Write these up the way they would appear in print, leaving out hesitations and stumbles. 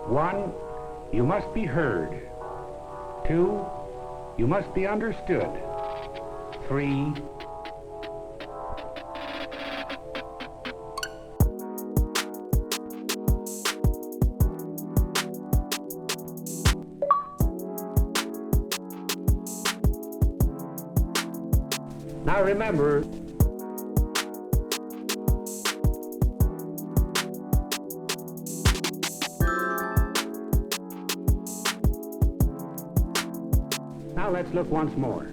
1, you must be heard. 2, you must be understood. 3, now remember, now let's look once more.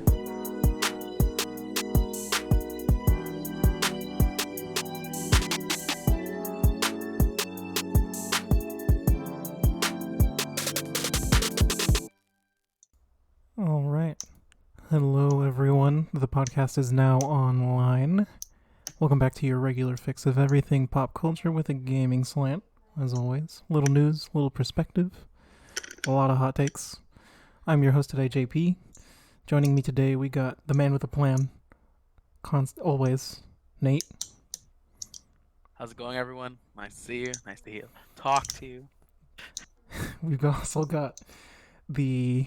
All right. Hello, everyone. The podcast is now online. Welcome back to your regular fix of everything pop culture with a gaming slant. As always, little news, little perspective, a lot of hot takes. I'm your host today, JP. Joining me today, we got the man with a plan. Always, Nate. How's it going, everyone? Nice to see you. Nice to talk to you. We've also got the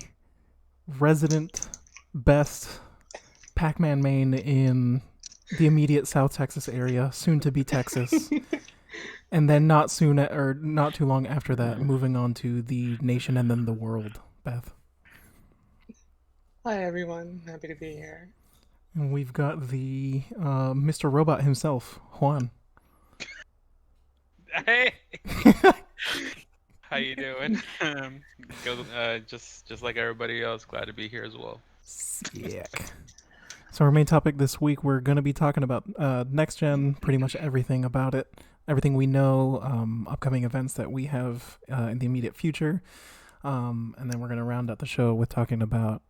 resident best Pac-Man main in the immediate South Texas area, soon to be Texas. And then not too long after that, moving on to the nation and then the world, Beth. Hi everyone, happy to be here. And we've got the Mr. Robot himself, Juan. Hey, how you doing? Just like everybody else, glad to be here as well. Sick. So our main topic this week, we're going to be talking about next gen, pretty much everything about it, everything we know, upcoming events that we have in the immediate future, and then we're going to round out the show with talking about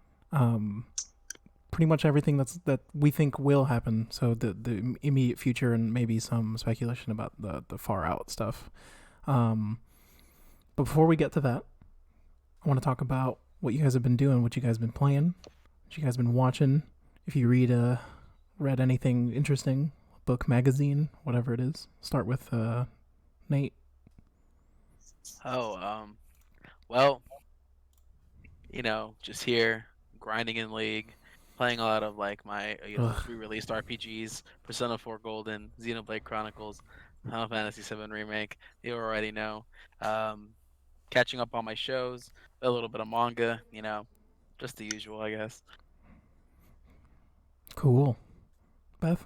pretty much everything that we think will happen. So the immediate future and maybe some speculation about the far out stuff. But before we get to that, I want to talk about what you guys have been doing, what you guys have been playing, what you guys have been watching. If you read anything interesting, book, magazine, whatever it is. Start with Nate. Well, just here grinding in League, playing a lot of like my re-released RPGs, Persona 4 Golden, Xenoblade Chronicles, Final Fantasy VII Remake. You already know. Catching up on my shows, a little bit of manga, just the usual, I guess. Cool. Beth?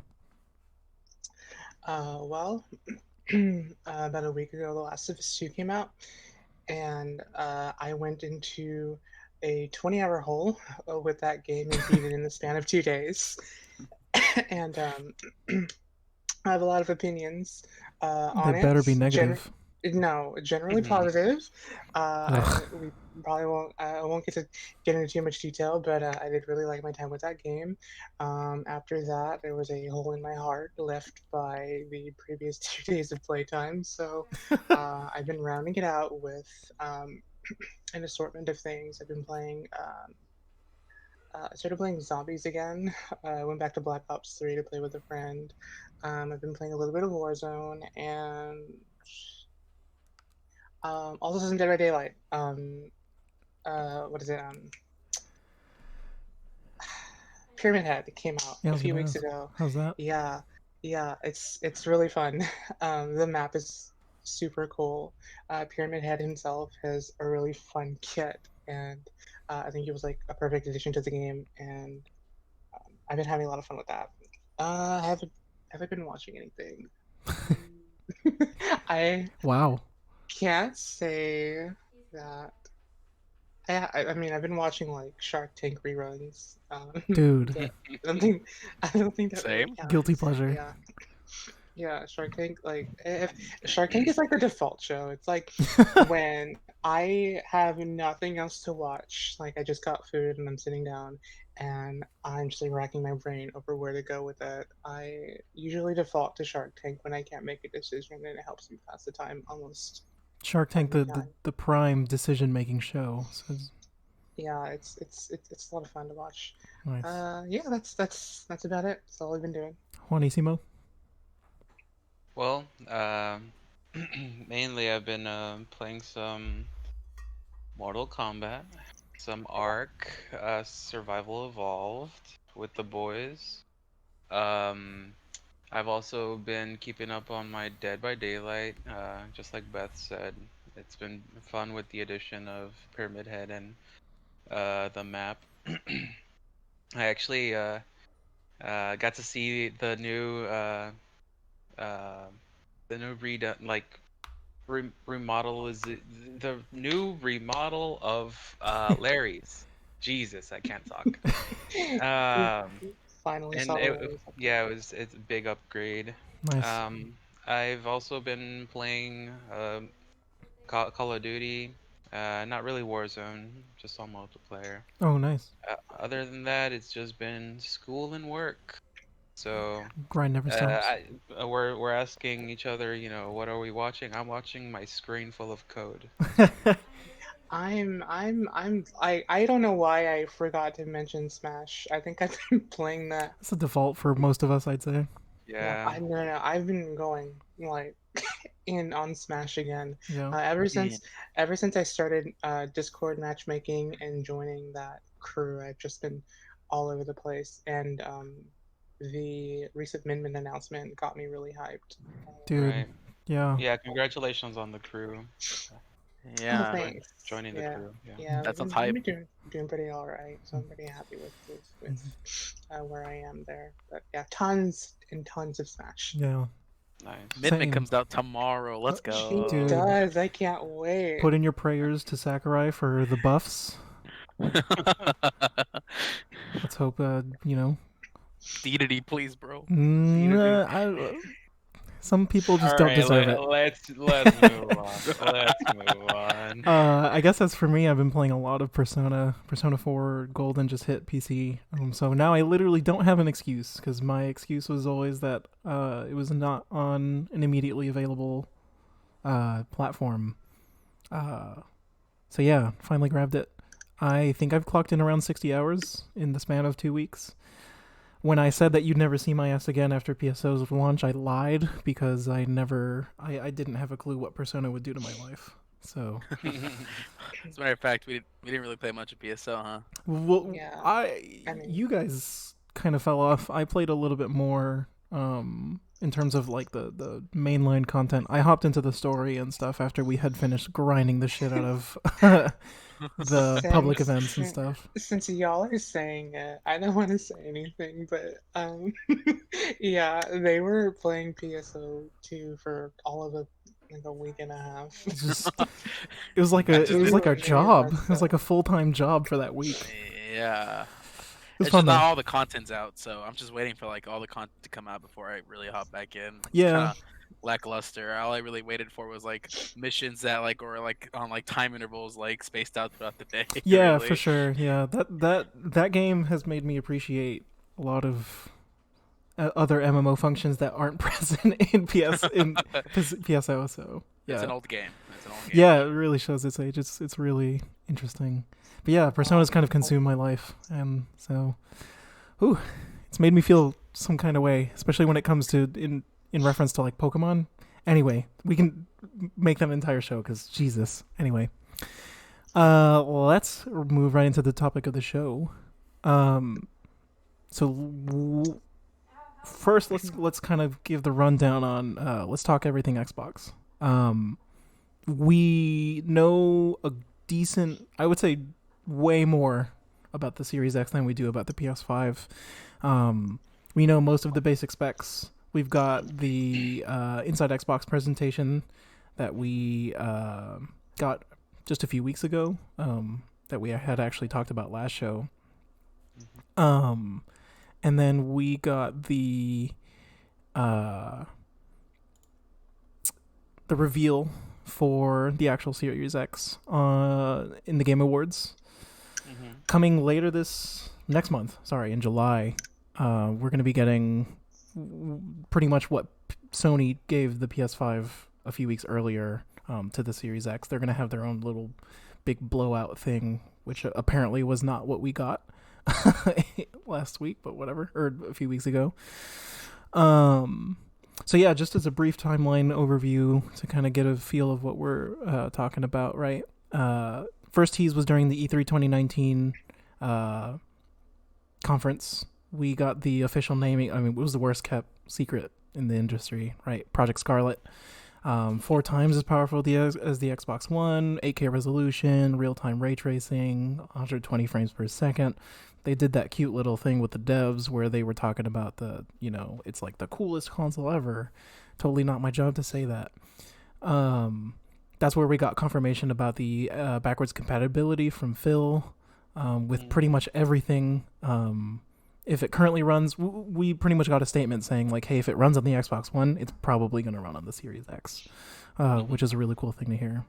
About a week ago, The Last of Us 2 came out, and I went into a 20-hour hole with that game and beat it in the span of 2 days. And I have a lot of opinions on it. They better be negative. No, generally positive. We probably won't. I won't get into too much detail, but I did really like my time with that game. After that, there was a hole in my heart left by the previous 2 days of playtime. So I've been rounding it out with an assortment of things. I've been playing. I started playing zombies again. I went back to Black Ops 3 to play with a friend. I've been playing a little bit of Warzone and. Also some Dead by Daylight. What is it? Pyramid Head came out a few weeks ago. How's that? Yeah, it's really fun. The map is super cool. Pyramid Head himself has a really fun kit, and I think he was like a perfect addition to the game. And I've been having a lot of fun with that. Have I been watching anything? Wow. Can't say that. I mean, I've been watching like Shark Tank reruns. Dude. I don't think that Same. really counts. Guilty pleasure. Yeah. Shark Tank, like if Shark Tank is like the default show. It's like when I have nothing else to watch. Like I just got food and I'm sitting down and I'm just like racking my brain over where to go with it. I usually default to Shark Tank when I can't make a decision, and it helps me pass the time almost. Shark Tank, the prime decision-making show. So yeah, it's a lot of fun to watch. Nice. Yeah, that's about it. That's all I've been doing. Juanissimo? Well, mainly I've been playing some Mortal Kombat, some Ark, Survival Evolved with the boys. I've also been keeping up on my Dead by Daylight, just like Beth said. It's been fun with the addition of Pyramid Head and the map. I actually got to see the new redone remodel is the new remodel of Larry's. Jesus, I can't talk. Um, Finally and saw it's a big upgrade. Nice. I've also been playing Call of Duty, not really Warzone, just on multiplayer. Oh, nice. Other than that, it's just been school and work. So Grind never stops. we're asking each other, what are we watching? I'm watching my screen full of code. I don't know why I forgot to mention Smash. I think I've been playing that. It's a default for most of us, I'd say. Yeah. No, I've been going like in on Smash again. Yeah. Ever since I started Discord matchmaking and joining that crew, I've just been all over the place. And the recent Min announcement got me really hyped. Dude. Right. Yeah. Yeah, congratulations on the crew. Yeah. Thanks. Joining the crew. Yeah, That sounds I'm hype. doing pretty all right. So I'm pretty happy with where I am there. But yeah, tons and tons of Smash. Yeah. Nice. Midman Same. comes out tomorrow. Let's She go. Dude. does. I can't wait. Put in your prayers to Sakurai for the buffs. Let's hope, Dedede, please, bro. Some people just don't deserve it. Let's move on. Let's move on. I guess as for me, I've been playing a lot of Persona. Persona 4 Golden just hit PC. So now I literally don't have an excuse, because my excuse was always that it was not on an immediately available platform. So yeah, finally grabbed it. I think I've clocked in around 60 hours in the span of 2 weeks. When I said that you'd never see my ass again after PSO's launch, I lied, because I didn't have a clue what Persona would do to my life. So, As a matter of fact, we didn't really play much of PSO, huh? well, Yeah, I mean- you guys kind of fell off. I played a little bit more in terms of like the mainline content. I hopped into the story and stuff after we had finished grinding the shit out of the public Since- events and stuff. Since y'all are saying it, I don't want to say anything, but yeah, they were playing PSO2 for all of a week and a half. It's just, it was like a job. It was like a full-time job for that week. Yeah. It was It's fun just not though. all the content's out, so I'm just waiting for like all the content to come out before I really hop back in. It's Yeah. kinda lackluster. All I really waited for was like missions that or on like time intervals like spaced out throughout the day. Yeah, really. for sure. Yeah, that game has made me appreciate a lot of other MMO functions that aren't present in PSO. So yeah, It's an old game. yeah, it really shows its age. It's really interesting. But yeah, Persona's kind of consumed my life, and so, it's made me feel some kind of way, especially when it comes to in reference to like Pokemon. Anyway, we can make that an entire show, because Jesus. Anyway, let's move right into the topic of the show. First, let's kind of give the rundown on. Let's talk everything Xbox. We know a decent, I would say, way more about the Series X than we do about the PS5. We know most of the basic specs. We've got the Inside Xbox presentation that we got just a few weeks ago, that we had actually talked about last show. And then we got the reveal for the actual Series X in the Game Awards. Coming later next month, in July, we're going to be getting pretty much what Sony gave the PS5 a few weeks earlier to the Series X. They're going to have their own little big blowout thing, which apparently was not what we got last week, but whatever, or a few weeks ago. So yeah, just as a brief timeline overview to kind of get a feel of what we're talking about, right? first tease was during the E3 2019 conference. We got the official naming. I mean, it was the worst kept secret in the industry, right? Project Scarlet. 4 times as powerful as the Xbox One, 8K resolution, real-time ray tracing, 120 frames per second. They did that cute little thing with the devs where they were talking about it's like the coolest console ever. Totally not my job to say that. That's where we got confirmation about the backwards compatibility from Phil with pretty much everything. If it currently runs, we pretty much got a statement saying like, hey, if it runs on the Xbox One, it's probably going to run on the Series X, which is a really cool thing to hear.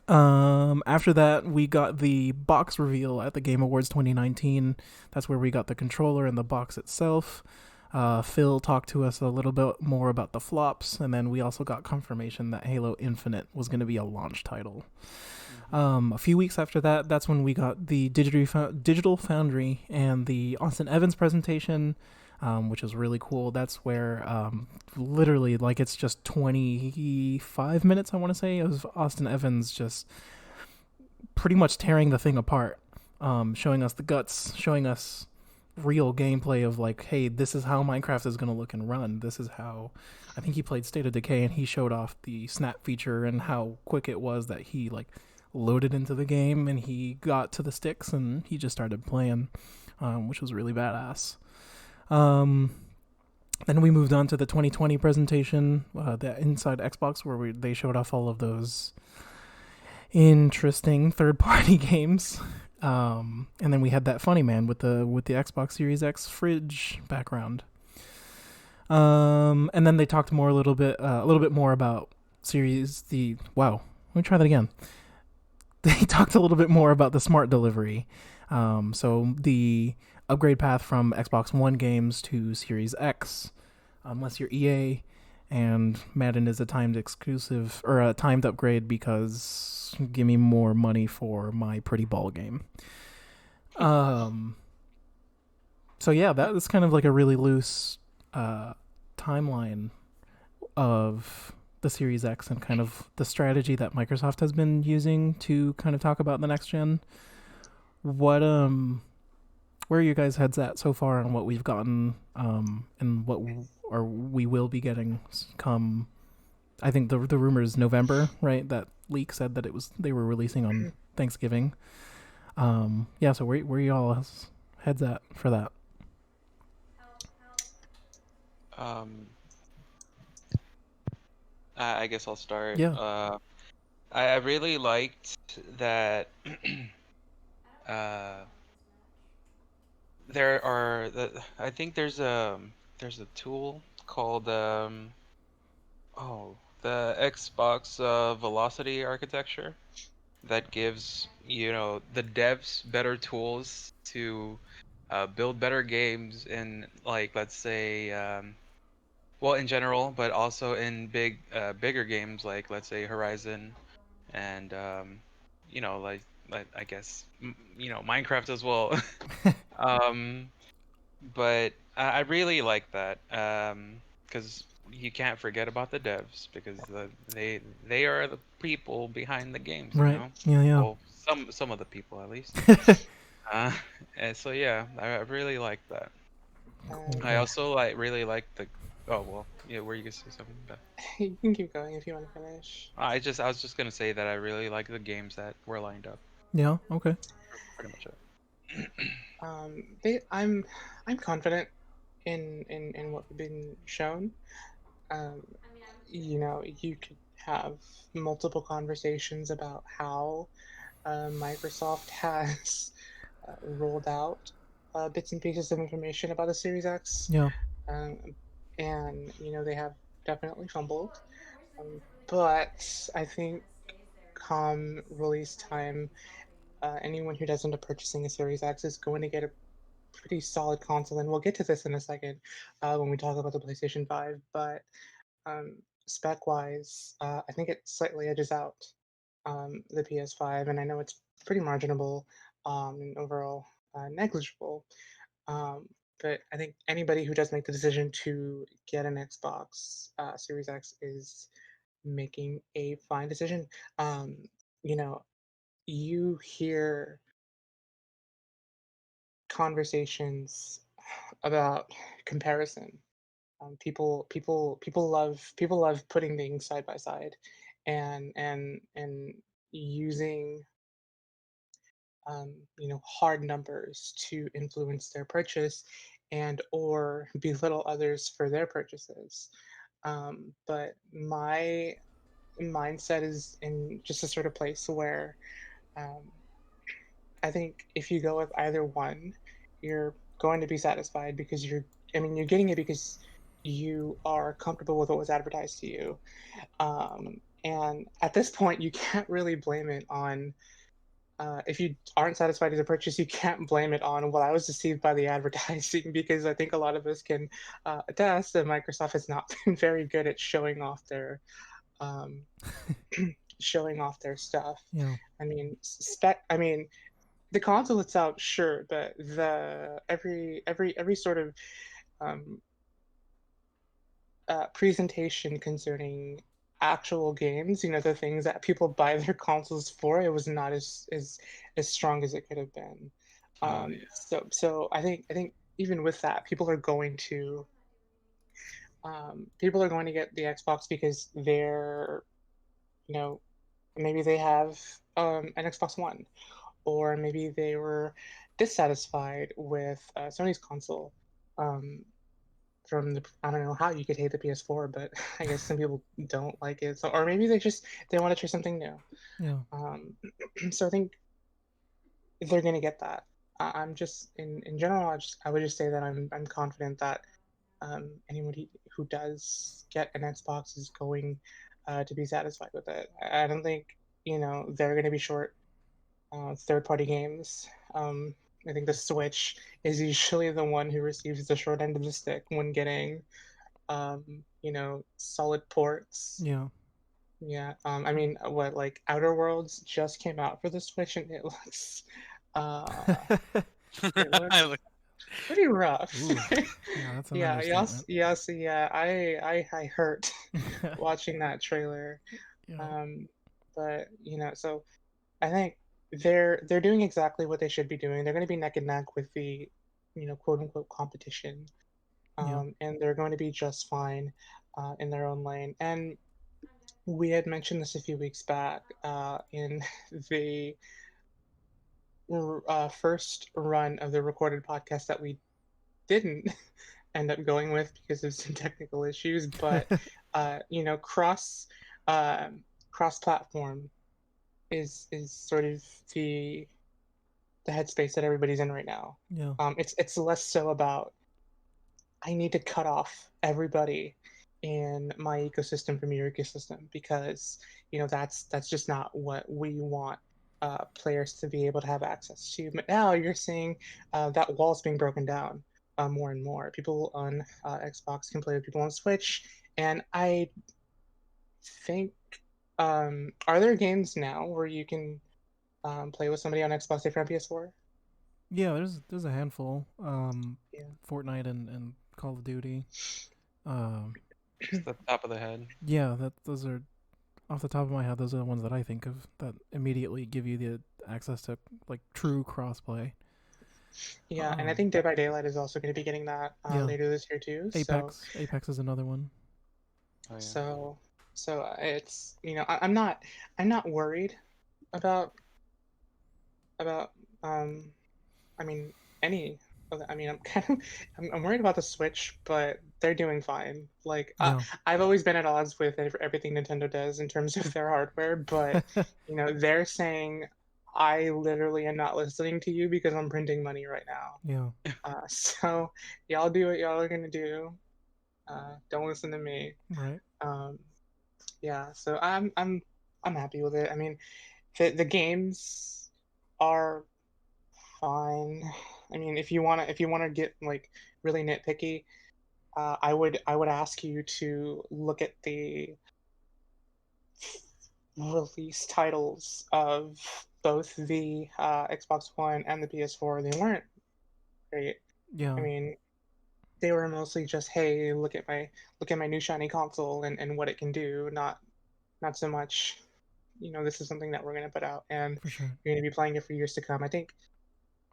After that, we got the box reveal at the Game Awards 2019. That's where we got the controller and the box itself. Phil talked to us a little bit more about the flops, and then we also got confirmation that Halo Infinite was going to be a launch title. A few weeks after that, that's when we got the Digital Foundry and the Austin Evans presentation, which was really cool. That's where literally, like, it's just 25 minutes, I want to say, of Austin Evans just pretty much tearing the thing apart, showing us the guts, showing us real gameplay of like, hey, this is how Minecraft is going to look and run. This is how, I think he played State of Decay and he showed off the snap feature and how quick it was that he like loaded into the game and he got to the sticks and he just started playing, which was really badass. Then we moved on to the 2020 presentation, the Inside Xbox, where they showed off all of those interesting third-party games. And then we had that funny man with the Xbox Series X fridge background. And then they talked a little bit more about Wow, let me try that again. They talked a little bit more about the smart delivery. So the upgrade path from Xbox One games to Series X, unless you're EA, and Madden is a timed exclusive or a timed upgrade because give me more money for my pretty ball game. So yeah, that is kind of like a really loose timeline of the Series X and kind of the strategy that Microsoft has been using to kind of talk about the next gen. What where are you guys' heads at so far on what we've gotten and what we will be getting come? I think the rumor is November, right? That leak said that they were releasing on Thanksgiving. Yeah, so where y'all's heads at for that? I guess I'll start. Yeah. I really liked that I think there's a tool called the Xbox Velocity architecture that gives the devs better tools to build better games in, like, let's say well, in general, but also in bigger games like, let's say, Horizon and like I guess Minecraft as well. But I really like that because you can't forget about the devs because they are the people behind the games, Right. Yeah. Well, some of the people at least. And so yeah, I really like that. I also really like the. Oh well, yeah. Were you gonna say something? You can keep going if you want to finish. I was just gonna say that I really like the games that were lined up. Yeah. Okay. Pretty much I'm it. confident in what we've been shown. You could have multiple conversations about how Microsoft has rolled out bits and pieces of information about the Series X. Yeah. And they have definitely fumbled. But I think come release time, anyone who does end up purchasing a Series X is going to get a pretty solid console, and we'll get to this in a second when we talk about the PlayStation 5. But spec-wise, I think it slightly edges out the PS5, and I know it's pretty marginable and overall negligible. But I think anybody who does make the decision to get an Xbox Series X is making a fine decision. You know, you hear conversations about comparison. People love putting things side by side, and using hard numbers to influence their purchase and or belittle others for their purchases. But my mindset is in just a sort of place where um, I think if you go with either one, you're going to be satisfied because you're getting it because you are comfortable with what was advertised to you. And at this point, you can't really blame it on, if you aren't satisfied with the purchase, you can't blame it on, well, I was deceived by the advertising, because I think a lot of us can attest that Microsoft has not been very good at um, showing off their stuff. Yeah. I mean, the console itself, sure, but the every sort of um, presentation concerning actual games, the things that people buy their consoles for, it was not as strong as it could have been. Oh yeah. So I think even with that, people are going to get the Xbox because you know maybe they have an Xbox One, or maybe they were dissatisfied with Sony's console. Um, I don't know how you could hate the PS4, but I guess some people don't like it. So, or maybe they want to try something new. Yeah. Um, so I think they're gonna get that. I'm just in general. I would just say that I'm confident that anybody who does get an Xbox is going to be satisfied with it. I don't think they're going to be short third-party games. I think the Switch is usually the one who receives the short end of the stick when getting, solid ports. Yeah. Yeah. I mean, what, like Outer Worlds just came out for the Switch, and uh, it I looks look- pretty rough. Ooh. Yeah, that's an Yeah. Yes. understatement. Yes. Yeah. I hurt watching that trailer. Yeah. Um, but so I think they're doing exactly what they should be doing. They're going to be neck and neck with the, quote unquote competition, Yeah. and they're going to be just fine in their own lane. And we had mentioned this a few weeks back in the first run of the recorded podcast that we didn't end up going with because of some technical issues. But cross cross platform is sort of the headspace that everybody's in right now. Yeah. It's less so about, I need to cut off everybody in my ecosystem from your ecosystem, because that's just not what we want players to be able to have access to. But now you're seeing that wall's being broken down more and more. People on Xbox can play with people on Switch, and I think, are there games now where you can play with somebody on Xbox if you're on PS4? Yeah, there's a handful. Yeah. Fortnite and Call of Duty. Um, Just the top of the head. yeah, those are off the top of my head. Those are the ones that I think of that immediately give you the access to like true crossplay. Yeah, and I think Dead by Daylight is also going to be getting that Yeah. later this year too. Apex is another one. Oh yeah. So it's I'm not worried about about I mean any of the, I mean I'm kind of I'm worried about the Switch, but they're doing fine. Like Yeah. I've always been at odds with everything Nintendo does in terms of their hardware, but they're saying, I literally am not listening to you because I'm printing money right now. Yeah. So y'all do what y'all are gonna do. Don't listen to me. Right. Yeah. So I'm happy with it. I mean, the games are fine. I mean, if you wanna get like really nitpicky, I would ask you to look at the release titles of both the Xbox One and the PS4. They weren't great. Yeah. I mean, they were mostly just, hey, look at my new shiny console and what it can do, not so much this is something that we're gonna put out, and For sure. you're gonna be playing it for years to come. I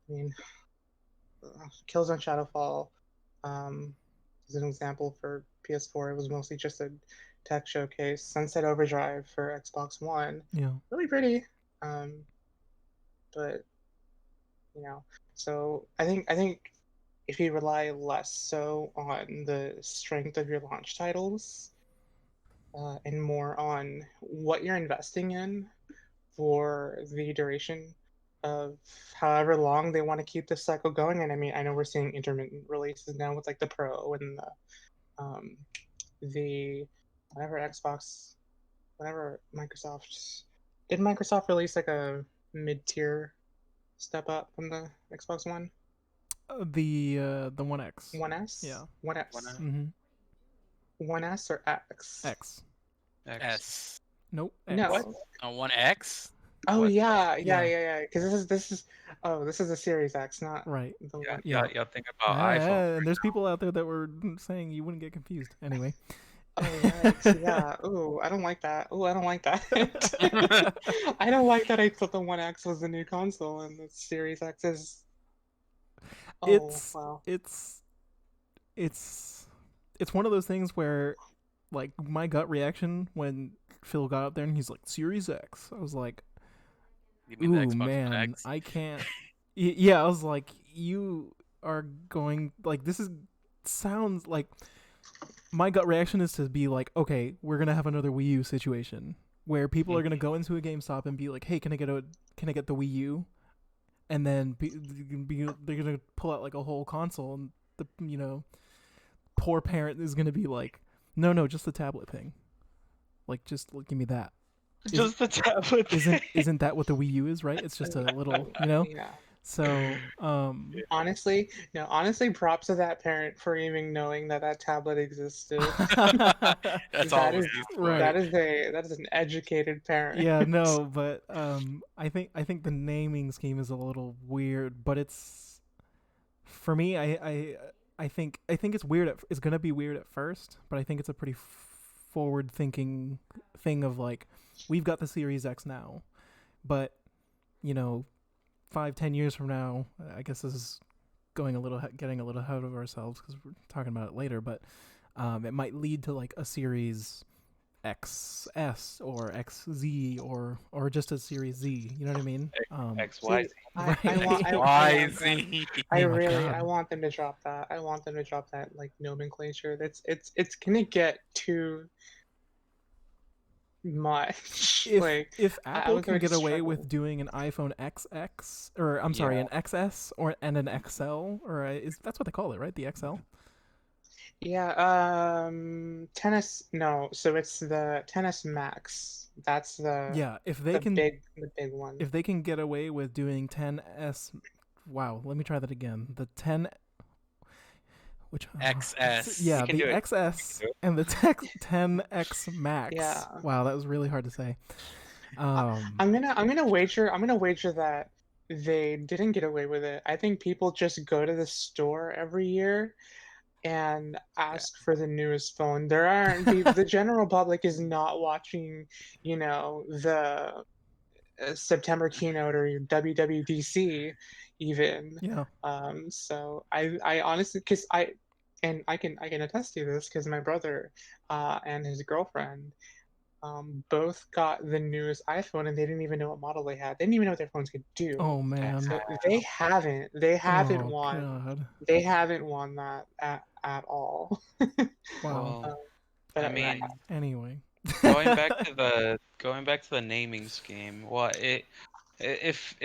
mean, Killzone Shadowfall, as an example for PS4, it was mostly just a tech showcase. Sunset Overdrive for Xbox One, Yeah. really pretty, but so I think if you rely less so on the strength of your launch titles, and more on what you're investing in for the duration of however long they want to keep this cycle going. And I mean, I know we're seeing intermittent releases now with like the Pro and um, the whenever Xbox, whenever Microsoft release like a mid-tier step up from the Xbox One? The One X. One S? Yeah. One X. One S. Mm-hmm. One S or X? X. S. Nope. X. No. What? On 1X? Oh What? yeah. Yeah. Because this is this is a Series X, not Right. the Yeah, one. Yeah. y'all think about Yeah, iPhone. and there's people out there that were saying you wouldn't get confused. Anyway. Oh yikes, yeah. Ooh, I don't like that. Ooh, I don't like that. I don't like that I thought the One X was the new console and the Series X is. Oh It's wow. it's one of those things where, like, my gut reaction when Phil got up there and he's like Series X, I was like, You mean the ooh Xbox One man, X? I can't. Yeah, I was like, you are going like this is sounds like my gut reaction is to be like, okay, we're gonna have another Wii U situation where people are gonna go into a GameStop and be like, hey, can I get the Wii U? And then they're gonna pull out like a whole console, and the poor parent is gonna be like, no, just the tablet thing. Like, just give me that. Just the tablet. Isn't that what the Wii U is, right? It's just a little, Yeah. So, Honestly, props to that parent for even knowing that tablet existed. That's That all. is Right. that is an educated parent. yeah, no, but I think the naming scheme is a little weird, but it's for me. I think it's weird. It's gonna be weird at first, but I think it's a pretty forward-thinking thing of like, we've got the Series X now, but 5-10 years from now, I guess this is getting a little ahead of ourselves because we're talking about it later, but it might lead to like a Series XS or XZ or just a Series Z. You know what I mean? XY. I Oh my really God. want them to drop that. I want them to drop that like nomenclature. It's gonna get too much. If I Apple was can already get away with struggling. doing an iPhone XX, or I'm sorry, an XS and an XL, or that's what they call it, right? The XL. Yeah, tennis. No, so it's the Tennis Max. That's Yeah, if they the can big one. if they can get away with doing 10s, wow, let me try that again. The 10, which XS. yeah, You can the do it. XS and the 10X Max. Yeah. Wow, that was really hard to say. I'm gonna wager that they didn't get away with it. I think people just go to the store every year and ask for the newest phone. There aren't the general public is not watching, the September keynote or WWDC even. Yeah. So I honestly, because I can attest to this because my brother and his girlfriend both got the newest iPhone and they didn't even know what model they had. They didn't even know what their phones could do. Oh man. So they haven't Oh won. God. They haven't won that at all. Wow. Well, But I mean, Anyway. going back to the naming scheme. Well, if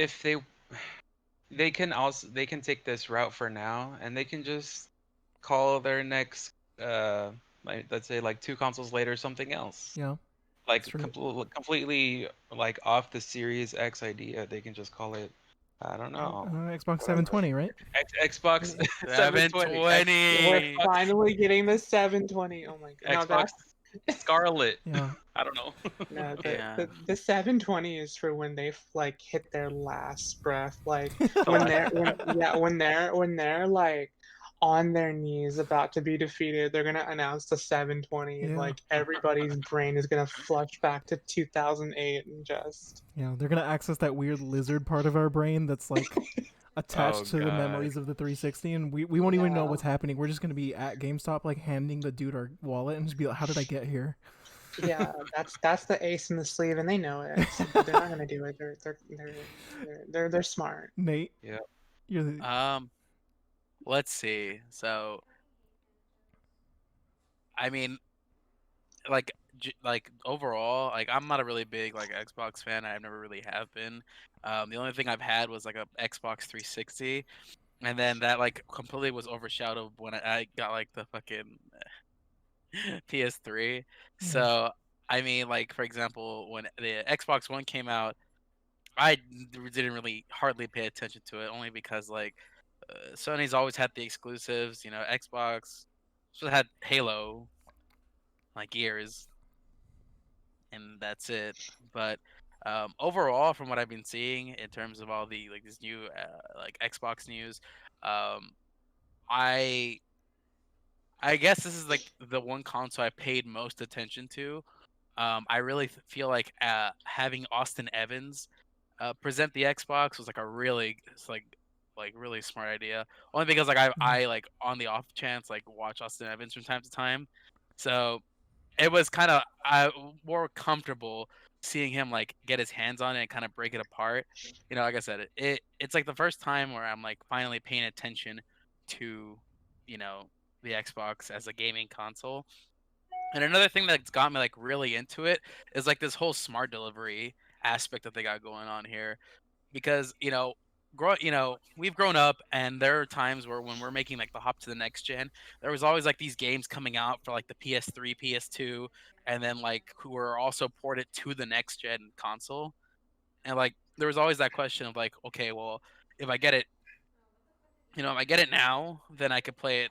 they can take this route for now, and they can just call their next like, let's say like 2 consoles later something else. Yeah. Like That's true. completely like off the Series X idea. They can just call it, I don't know, Xbox 720, right? Xbox 720. 720. we're finally getting the 720. Oh my god. No, Xbox Scarlet. Yeah. I don't know. No, Yeah. the 720 is for when they like hit their last breath, like when they're like on their knees about to be defeated. They're gonna announce the 720, and Yeah. like everybody's brain is gonna flush back to 2008 and just. Yeah, they're gonna access that weird lizard part of our brain that's like attached Oh, to the God. memories of the 360, and we won't even know Yeah. what's happening. We're just gonna be at GameStop, like handing the dude our wallet, and just be like, "How did I get here?" Yeah, that's the ace in the sleeve, and they know it, but they're not gonna do it. They're smart. Nate, Yeah. you're the Let's see. So, I mean, like like overall, like I'm not a really big like Xbox fan. I never really have been. The only thing I've had was like a Xbox 360, and then that like completely was overshadowed when I got like the fucking PS3. Yeah. So I mean, like for example, when the Xbox One came out, I didn't really hardly pay attention to it, only because like Sony's always had the exclusives. You know, Xbox just had Halo like years, and that's it. But overall, from what I've been seeing in terms of all the like this new like Xbox news, um, I I guess this is like the one console I paid most attention to. I really feel like having Austin Evans present the Xbox was like a really it's like really smart idea. Only because like I like on the off chance like watch Austin Evans from time to time, so it was kind of more comfortable seeing him like get his hands on it and kind of break it apart. You know, like I said, it's like the first time where I'm like finally paying attention to, you know, the Xbox as a gaming console. And another thing that's got me like really into it is like this whole smart delivery aspect that they got going on here, because we've grown up, and there are times where when we're making like the hop to the next gen, there was always like these games coming out for like the PS3, PS2, and then like who were also ported to the next gen console, and like there was always that question of like, okay, well, if I get it, if I get it now, then I could play it,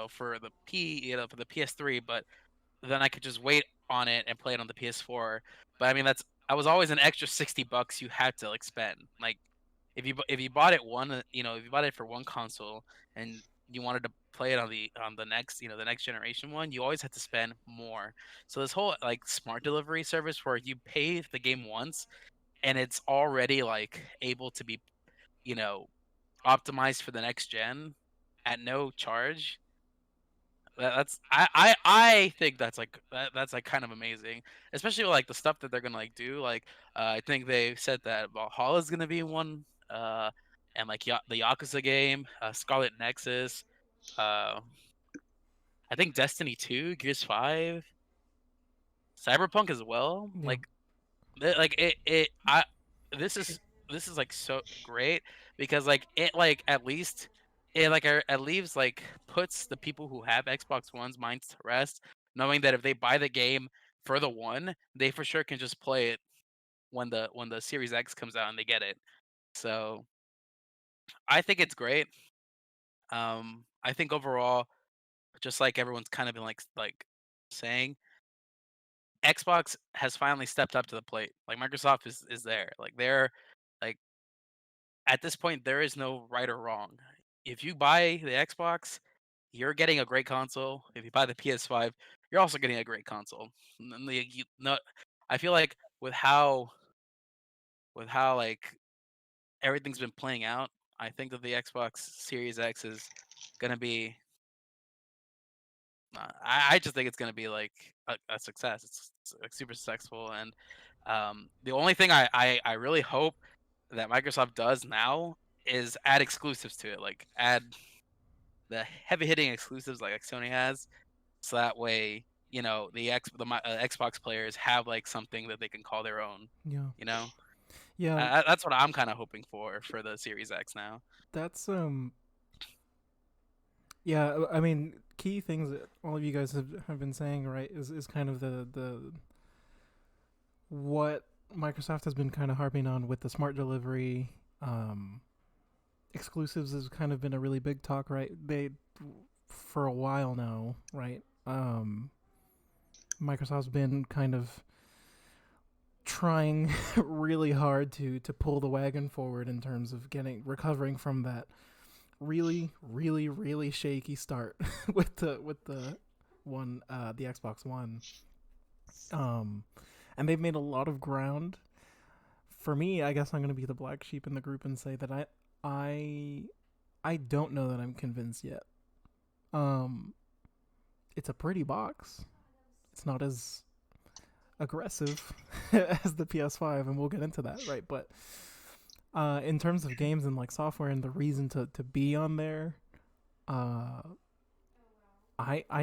for the PS3, but then I could just wait on it and play it on the PS4. But I mean, I was always an extra $60 you had to like spend. Like, if you bought it if you bought it for one console and you wanted to play it on the next, the next generation one, you always had to spend more. So this whole like smart delivery service where you pay the game once and it's already like able to be, you know, optimized for the next gen at no charge. That's I think that's like kind of amazing, especially with, like the stuff that they're gonna like do. Like I think they said that Valhalla is gonna be one, and like the Yakuza game, Scarlet Nexus, uh, I think Destiny 2, Gears 5, Cyberpunk as well. Yeah. Like like it I this is like so great because like it like at least it like at least like puts the people who have Xbox One's minds to rest, knowing that if they buy the game for the one, they for sure can just play it when the Series X comes out and they get it. So I think it's great. I think overall, just like everyone's kind of been like saying, Xbox has finally stepped up to the plate. Like Microsoft is there. Like they're like at this point there is no right or wrong. If you buy the Xbox, you're getting a great console. If you buy the PS5, you're also getting a great console. No, I feel like with how like everything's been playing out, I think that the Xbox Series X is gonna be. I just think it's gonna be like a success. It's like super successful, and the only thing I really hope that Microsoft does now is add exclusives to it, like add the heavy hitting exclusives like Sony has, so that way Xbox players have like something that they can call their own. Yeah. You know, Yeah. that's what I'm kind of hoping for the Series X now. That's Yeah, I mean, key things that all of you guys have been saying, right, is kind of the what Microsoft has been kind of harping on with the smart delivery. Exclusives has kind of been a really big talk, right? They for a while now, right? Microsoft's been kind of trying really hard to pull the wagon forward in terms of recovering from that really, really, really shaky start with the one the Xbox One. And they've made a lot of ground. For me, I guess I'm going to be the black sheep in the group and say that I don't know that I'm convinced yet. It's a pretty box. It's not as aggressive as the PS5, and we'll get into that, right? But in terms of games and like software and the reason to be on there, I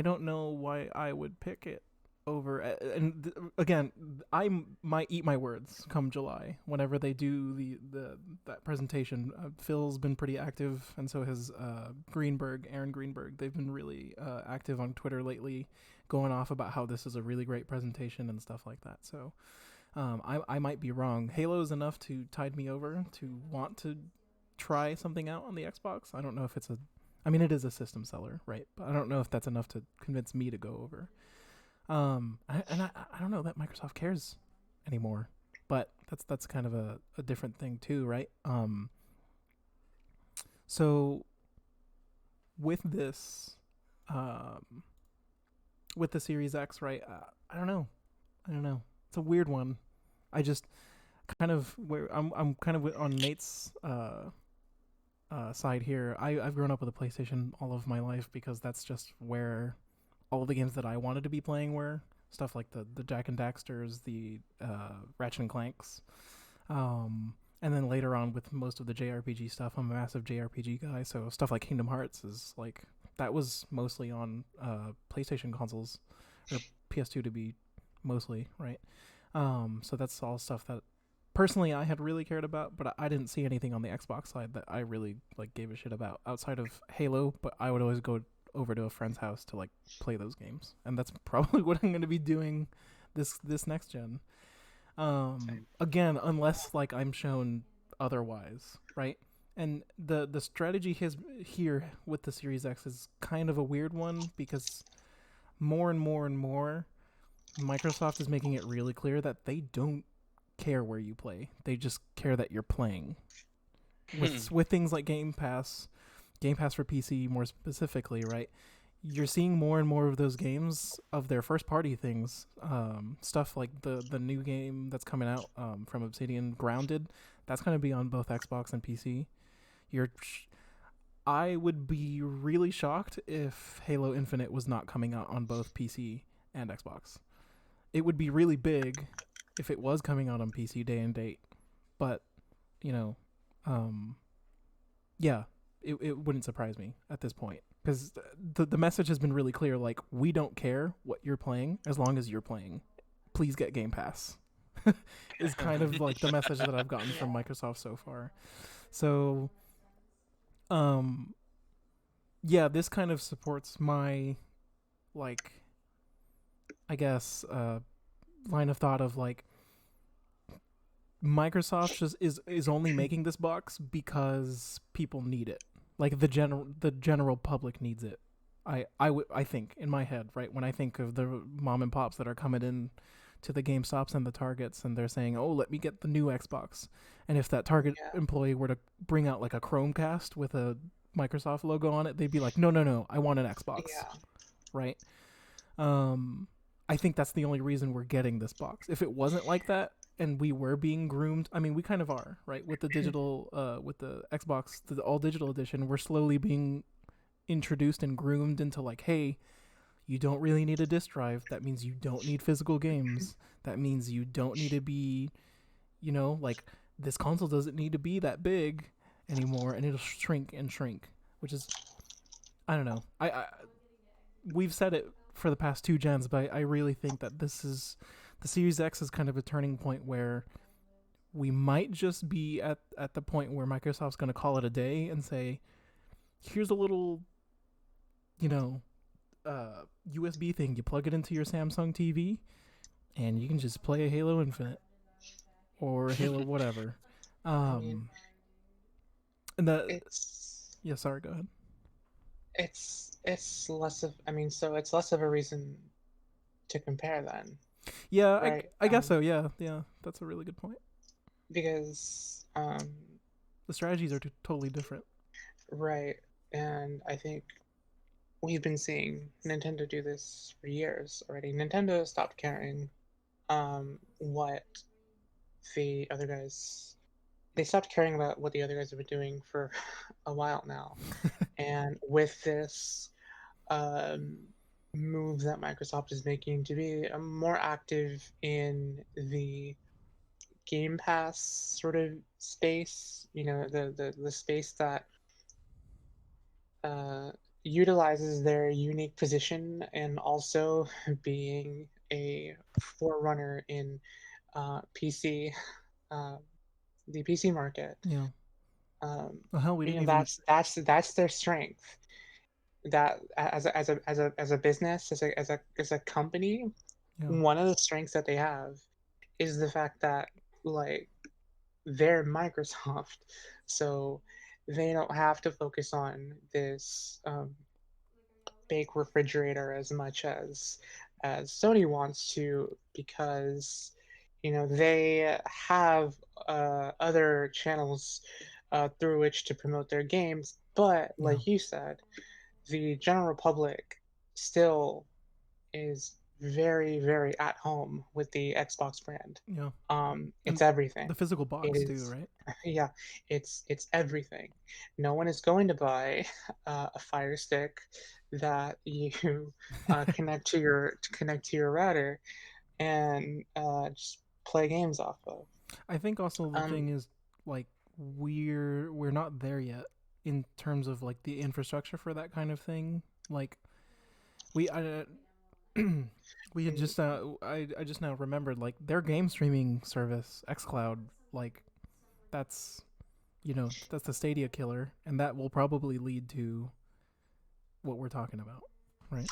don't know why I would pick it over. And again, I might eat my words come July whenever they do that presentation. Phil's been pretty active, and so has Aaron Greenberg. They've been really active on Twitter lately, going off about how this is a really great presentation and stuff like that. So I might be wrong. Halo's enough to tide me over to want to try something out on the Xbox. I don't know if it is a system seller, right? But I don't know if that's enough to convince me to go over. I don't know that Microsoft cares anymore, but that's kind of a different thing too, right? So with this, with the Series X, right? I don't know. It's a weird one. I just kind of I'm kind of on Nate's side here. I've grown up with a PlayStation all of my life because that's just where all the games that I wanted to be playing were. Stuff like the Jak and Daxters, the Ratchet and Clanks. And then later on with most of the JRPG stuff, I'm a massive JRPG guy, so stuff like Kingdom Hearts is like, that was mostly on PlayStation consoles, or PS2 to be mostly, right? So that's all stuff that personally I had really cared about, but I didn't see anything on the Xbox side that I really like gave a shit about outside of Halo, but I would always go over to a friend's house to like play those games, and that's probably what I'm going to be doing this next gen. Again, unless like I'm shown otherwise, right? And the strategy here with the Series X is kind of a weird one, because more and more Microsoft is making it really clear that they don't care where you play. They just care that you're playing. With things like Game Pass for PC more specifically, right? You're seeing more and more of those games, of their first party things, stuff like the new game that's coming out from Obsidian, Grounded. That's going to be on both Xbox and PC. I would be really shocked if Halo Infinite was not coming out on both PC and Xbox. It would be really big if it was coming out on PC day and date, but yeah. It wouldn't surprise me at this point, because the message has been really clear. Like, we don't care what you're playing as long as you're playing. Please get Game Pass. Is kind of like the message that I've gotten from Microsoft so far. So, yeah, this kind of supports my, like, I guess, line of thought of like, Microsoft just is only making this box because people need it. Like the general public needs it. I think in my head, right, when I think of the mom and pops that are coming in to the GameStops and the Targets, and they're saying, "Oh, let me get the new Xbox," and if that Target employee were to bring out like a Chromecast with a Microsoft logo on it, they'd be like, "No, I want an Xbox," right? I think that's the only reason we're getting this box. If it wasn't like that, and we were being groomed, I mean, we kind of are, right? With the digital, with the Xbox, the all digital edition, we're slowly being introduced and groomed into like, hey, you don't really need a disc drive. That means you don't need physical games. That means you don't need to be, like, this console doesn't need to be that big anymore, and it'll shrink and shrink, which is, I don't know. We've said it for the past 2 gens, but I really think that the Series X is kind of a turning point where we might just be at the point where Microsoft's going to call it a day and say, here's a little, USB thing. You plug it into your Samsung TV, and you can just play a Halo Infinite or Halo whatever. And yeah, sorry, go ahead. It's less of, it's less of a reason to compare then. Yeah, right? I guess so. Yeah, that's a really good point. Because the strategies are totally different. Right. And I think we've been seeing Nintendo do this for years already. Nintendo stopped caring what the other guys they stopped caring about what the other guys have been doing for a while now. And with this um, move that Microsoft is making to be more active in the Game Pass sort of space, the space that uh, utilizes their unique position and also being a forerunner in PC, uh, the PC market. Yeah. Um, Well, hell, we you didn't know, even. that's their strength. That as a business, as a company, Yeah. one of the strengths that they have is the fact that like they're Microsoft, so they don't have to focus on this big refrigerator as much as Sony wants to, because they have other channels through which to promote their games. But Yeah. like you said, the general public still is very, very at home with the Xbox brand. Yeah. It's And the everything. physical It box too, is, right? yeah, it's everything. No one is going to buy a Fire Stick that you connect to your router and just play games off of. I think also the Um, thing is like we're not there yet in terms of like the infrastructure for that kind of thing. Like we we had and just I just now remembered like their game streaming service XCloud, like that's that's the Stadia killer, and that will probably lead to what we're talking about, right?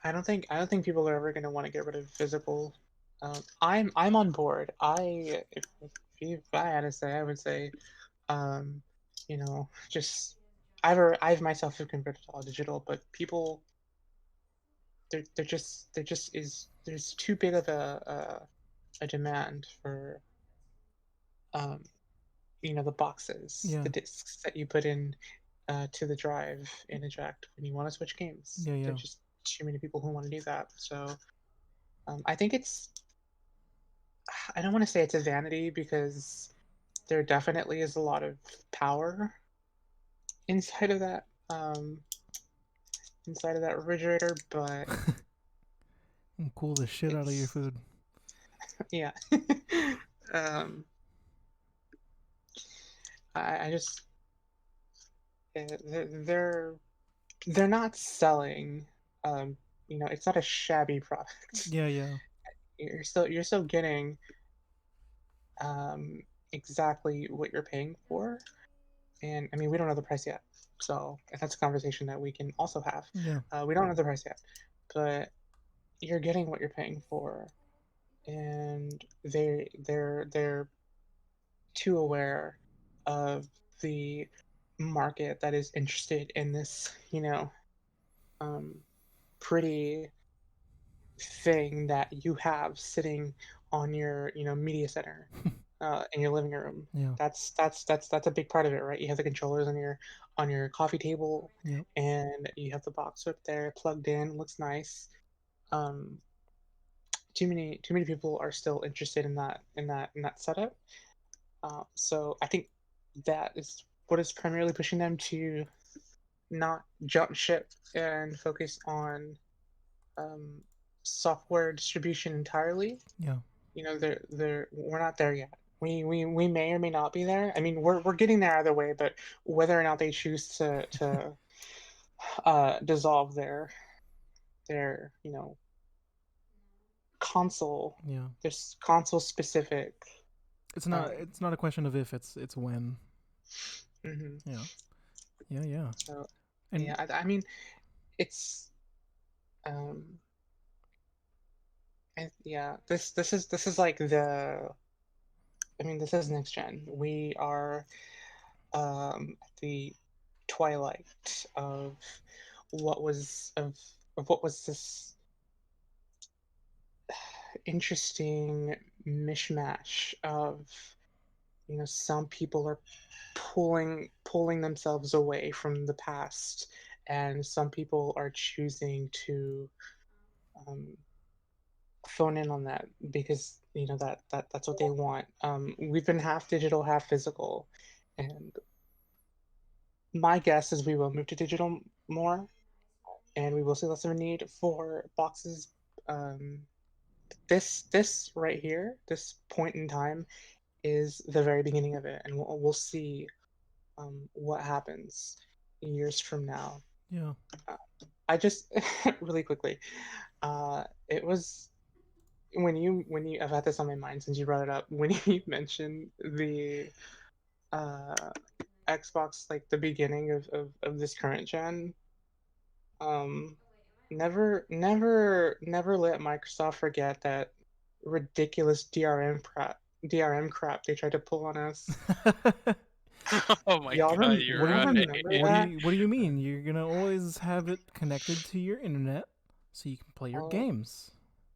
I don't think people are ever going to want to get rid of physical. I'm on board. If I had to say, I would say, um, just I've myself have converted to all digital, but people they're just is there's too big of a demand for um, the boxes, Yeah, the discs that you put in to the drive and eject when you want to switch games. yeah, yeah, There's just too many people who want to do that. So I think I don't want to say it's a vanity because there definitely is a lot of power inside of that um, refrigerator, but and cool the shit out of your it's food. yeah. um, I just they're not selling. It's not a shabby product. Yeah, yeah, You're still getting um, exactly what you're paying for. And I mean, we don't know the price yet, so that's a conversation that we can also have. yeah, We don't know the price yet, but you're getting what you're paying for, and they're too aware of the market that is interested in this, um, pretty thing that you have sitting on your, media center, in your living room. yeah, That's a big part of it, right? You have the controllers on your coffee table, yep, and you have the box up there plugged in. Looks nice. Um, too many people are still interested in that setup. So I think that is what is primarily pushing them to not jump ship and focus on um, software distribution entirely. yeah, We're not there yet. We may or may not be there. I mean, we're getting there either way, but whether or not they choose to dissolve their console, yeah. this console specific. Um, It's not a question of if, it's when. mhm. Yeah, yeah, yeah. So And yeah, I mean, it's um, yeah. This is like the. I mean, this is next gen. We are at the twilight of what was this interesting mishmash of some people are pulling themselves away from the past, and some people are choosing to um, phone in on that because that's what they want. We've been half digital, half physical, and my guess is we will move to digital more, and we will see less of a need for boxes. Um, this right here, this point in time, is the very beginning of it, and we'll see what happens years from now. Yeah. I just really quickly, it was when you I've had this on my mind since you brought it up. When you mentioned the uh, Xbox, like the beginning of this current gen, um, never let Microsoft forget that ridiculous DRM crap they tried to pull on us. Oh my Y'all god, you're What do you right. mean? remember that? What do you mean? You're gonna always have it connected to your internet so you can play your Oh, games.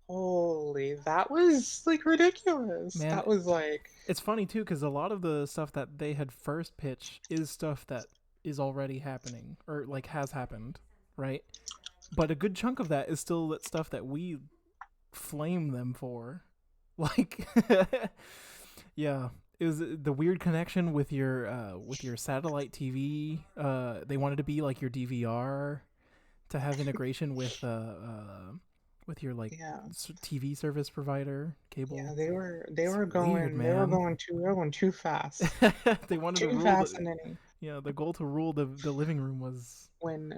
holy, that was like ridiculous. Man, That was like, it's funny too because a lot of the stuff that they had first pitched is stuff that is already happening or like has happened, right? But a good chunk of that is still that stuff that we flame them for. Like, yeah, it was the weird connection with your satellite TV. They wanted to be like your DVR to have integration with your like yeah, TV service provider cable. yeah. They were It's weird, going they were man. going too fast, They wanted to too rule fast, the and then the goal to rule the living room was when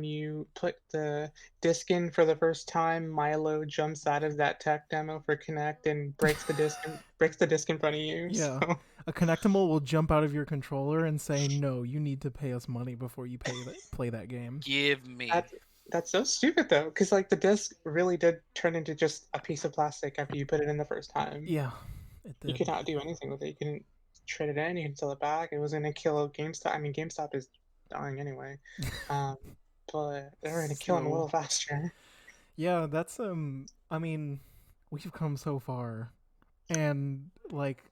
you put the disc in for the first time, Milo jumps out of that tech demo for Connect and breaks the disc in front of you. yeah. So A Connectimal will jump out of your controller and say, "No, you need to pay us money before you play that game." Give me. that's so stupid though, because like the disc really did turn into just a piece of plastic after you put it in the first time. Yeah, it You did. could not do anything with it. You couldn't trade it in. You can sell it back. It was gonna kill GameStop. I mean, GameStop is dying anyway. Um, but they were gonna kill him a So little faster. yeah, that's I mean, we've come so far, and like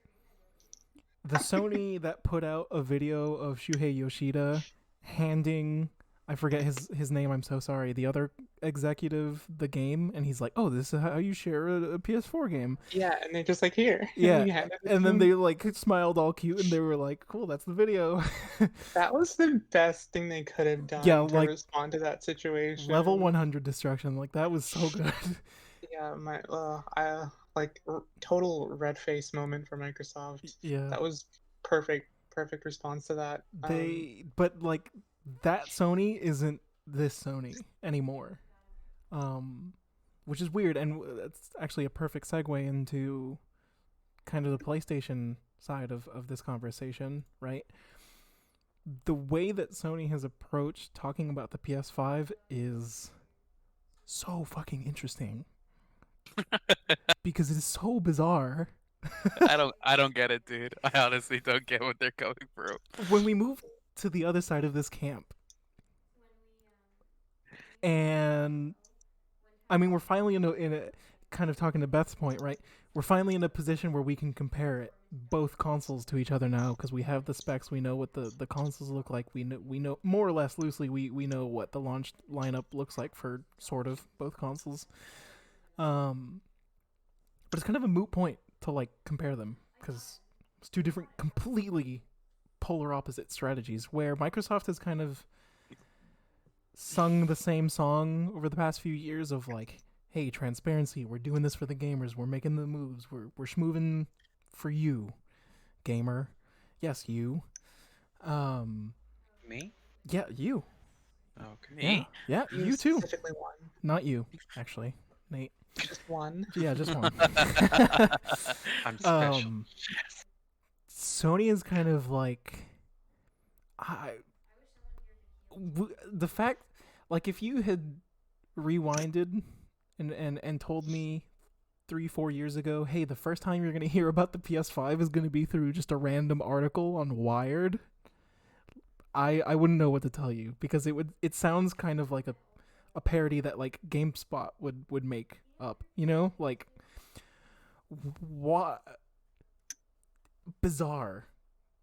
the Sony that put out a video of Shuhei Yoshida handing, I forget his name, I'm so sorry, the other executive the game, and he's like, "Oh, this is how you share a PS4 game." Yeah, and they're just like here. Yeah, You handed it to and then them. they like smiled all cute, and they were like, "Cool, that's the video." That was the best thing they could have Yeah, done to like respond to that situation. level 100 destruction, like that was so good. Yeah, I like total red face moment for Microsoft. Yeah, That was perfect response to that. but like that Sony isn't this Sony anymore, which is weird, and that's actually a perfect segue into kind of the PlayStation side of this conversation, right? The way that Sony has approached talking about the PS5 is so fucking interesting because it is so bizarre. I don't get it, dude. I honestly don't get what they're going through. When we move to the other side of this camp, and I mean, we're finally in a kind of talking to Beth's point, right? We're finally in a position where we can compare both consoles to each other now because we have the specs. We know what the consoles look like. We know more or less loosely. We know what the launch lineup looks like for sort of both consoles. But it's kind of a moot point to like compare them because it's two different, completely polar opposite strategies. Where Microsoft has kind of sung the same song over the past few years of like, hey, transparency, we're doing this for the gamers, we're making the moves, we're schmoovin' for you, gamer. Yes, you. Me? Yeah, you. Okay. Me? Yeah, you too. Specifically one, Not you, actually, Nate. just one. Yeah, just one. I'm special. Sony is kind of like, the fact, like, if you had rewinded and told me 3-4 years ago, hey, the first time you're gonna hear about the PS5 is gonna be through just a random article on Wired, I wouldn't know what to tell you because it sounds kind of like a parody that like GameSpot would make up, you know, like what bizarre.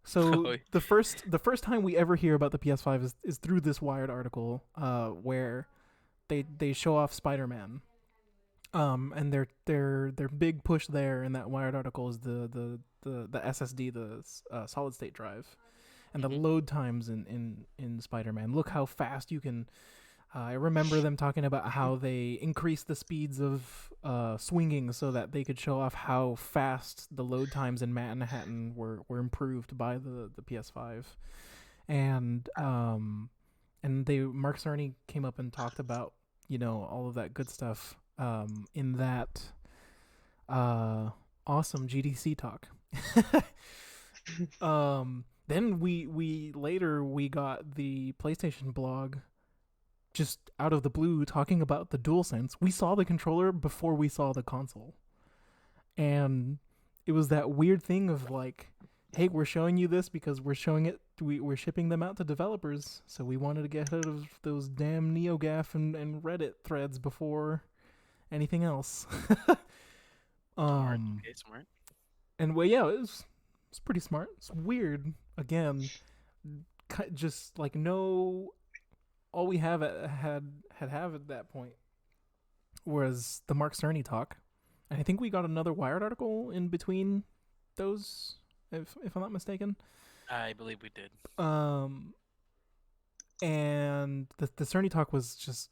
So Oh, the first time we ever hear about the PS5 is through this Wired article, where they show off Spider-Man. And their big push there in that Wired article is the SSD, the solid state drive, and the load times in Spider-Man. Look how fast you can. I remember them talking about how they increased the speeds of swinging so that they could show off how fast the load times in Manhattan were improved by the PS5, and Mark Cerny came up and talked about all of that good stuff in that awesome GDC talk. Then we later got the PlayStation blog just out of the blue talking about the DualSense. We saw the controller before we saw the console. And it was that weird thing of like, hey, we're showing you this because we're shipping them out to developers, so we wanted to get ahead of those damn NeoGAF and Reddit threads before anything else. smart. Okay, smart. And well, yeah, it's pretty smart. It's weird. Again, just like no. All we had at that point was the Mark Cerny talk, and I think we got another Wired article in between those, if I'm not mistaken. I believe we did. And the Cerny talk was just,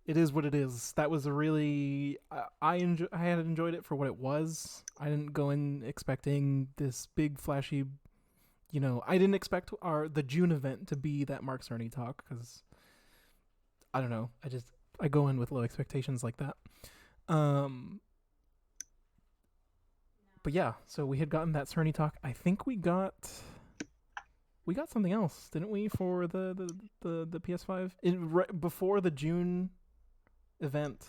it is what it is. That was a really I had enjoyed it for what it was. I didn't go in expecting this big flashy. I didn't expect the June event to be that Mark Cerny talk because I don't know. I go in with low expectations like that. But yeah, so we had gotten that Cerny talk. I think we got something else, didn't we, for the PS5 before the June event,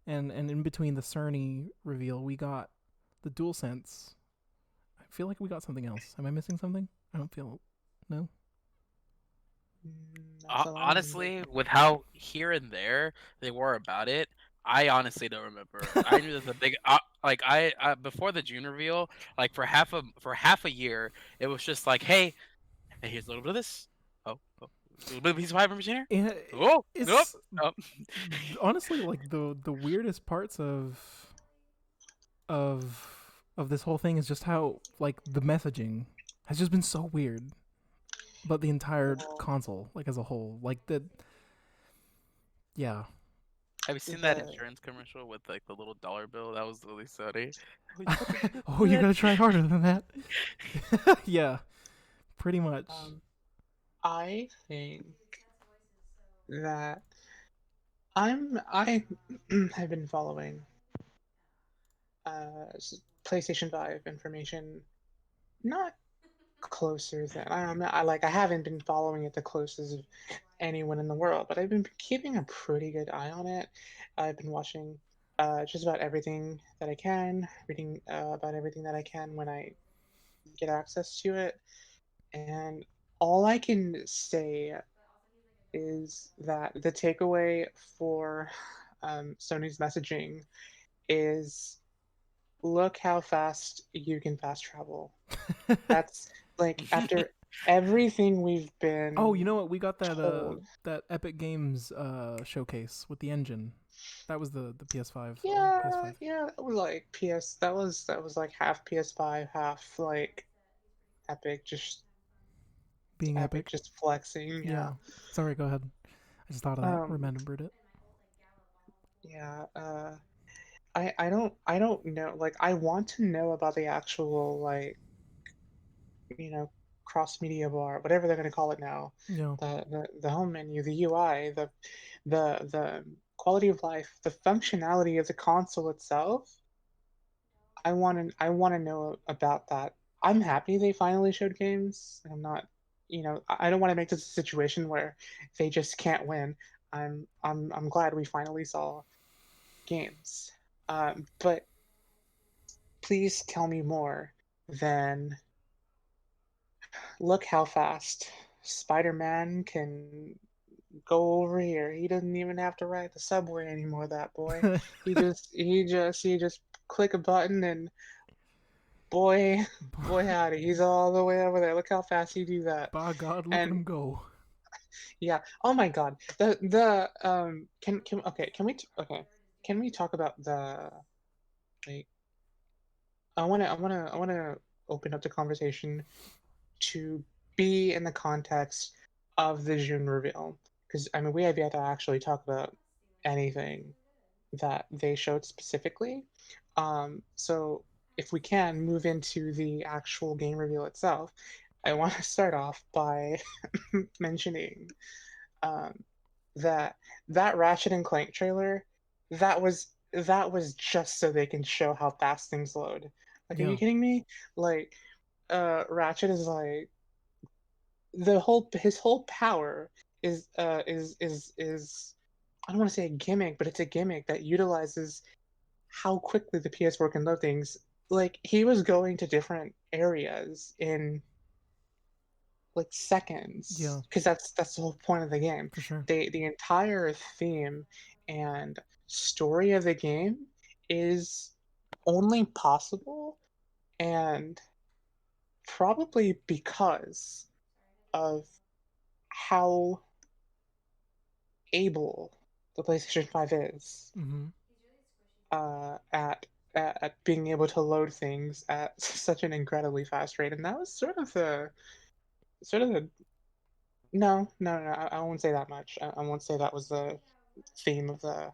and in between the Cerny reveal, we got the DualSense. I feel like we got something else. Am I missing something? I don't feel. No. Honestly, with how here and there they were about it, I honestly don't remember. I knew there's a big before the June reveal, like for half a year, it was just like, hey, here's a little bit of this. Oh, a little bit of piece of hyper machine here. Oh, nope. Oh. Honestly, like the weirdest parts of this whole thing is just how like the messaging has just been so weird about the entire console, like as a whole. Like yeah. Have you seen that insurance commercial with like the little dollar bill? That was really funny. Oh, you're gonna try harder than that. Yeah, pretty much. I think that I have been following PlayStation 5 information, not closer than I haven't been following it the closest of anyone in the world, but I've been keeping a pretty good eye on it. I've been watching just about everything that I can, reading about everything that I can when I get access to it, and all I can say is that the takeaway for Sony's messaging is look how fast you can fast travel. That's like after everything we've been. Oh, you know what? We got that told. that Epic Games showcase with the engine. That was the PS5. Yeah, PS5. yeah, it was like That was like half PS5, half like Epic, just being Epic, just flexing. Yeah. Sorry, go ahead. I just thought of that. Remembered it. Yeah. I don't know. Like, I want to know about the actual like, cross media bar, whatever they're gonna call it now. Yeah. The home menu, the UI, the quality of life, the functionality of the console itself. I want to know about that. I'm happy they finally showed games. I'm not, I don't want to make this a situation where they just can't win. I'm glad we finally saw games. But please tell me more than look how fast Spider-Man can go over here. He doesn't even have to ride the subway anymore, that boy. he just click a button and boy, howdy, he's all the way over there. Look how fast he do that. By God, look at And him go. yeah, oh my God, the can okay, can we talk about the like I wanna open up the conversation to be in the context of the June reveal because I mean we have yet to actually talk about anything that they showed specifically. So if we can move into the actual game reveal itself, I want to start off by mentioning um, that that Ratchet and Clank trailer that was just so they can show how fast things load. Like, are you Yeah. kidding me? Like, Ratchet is like the whole his whole power is I don't want to say a gimmick, but it's a gimmick that utilizes how quickly the PS4 can load things. Like he was going to different areas in like seconds Yeah, because that's the whole point of the game. for sure. The entire theme and story of the game is only possible and probably because of how able the PlayStation 5 is Mm-hmm. uh, at, at being able to load things at such an incredibly fast rate, and that was sort of the no, I won't say that much. I won't say that was the theme of the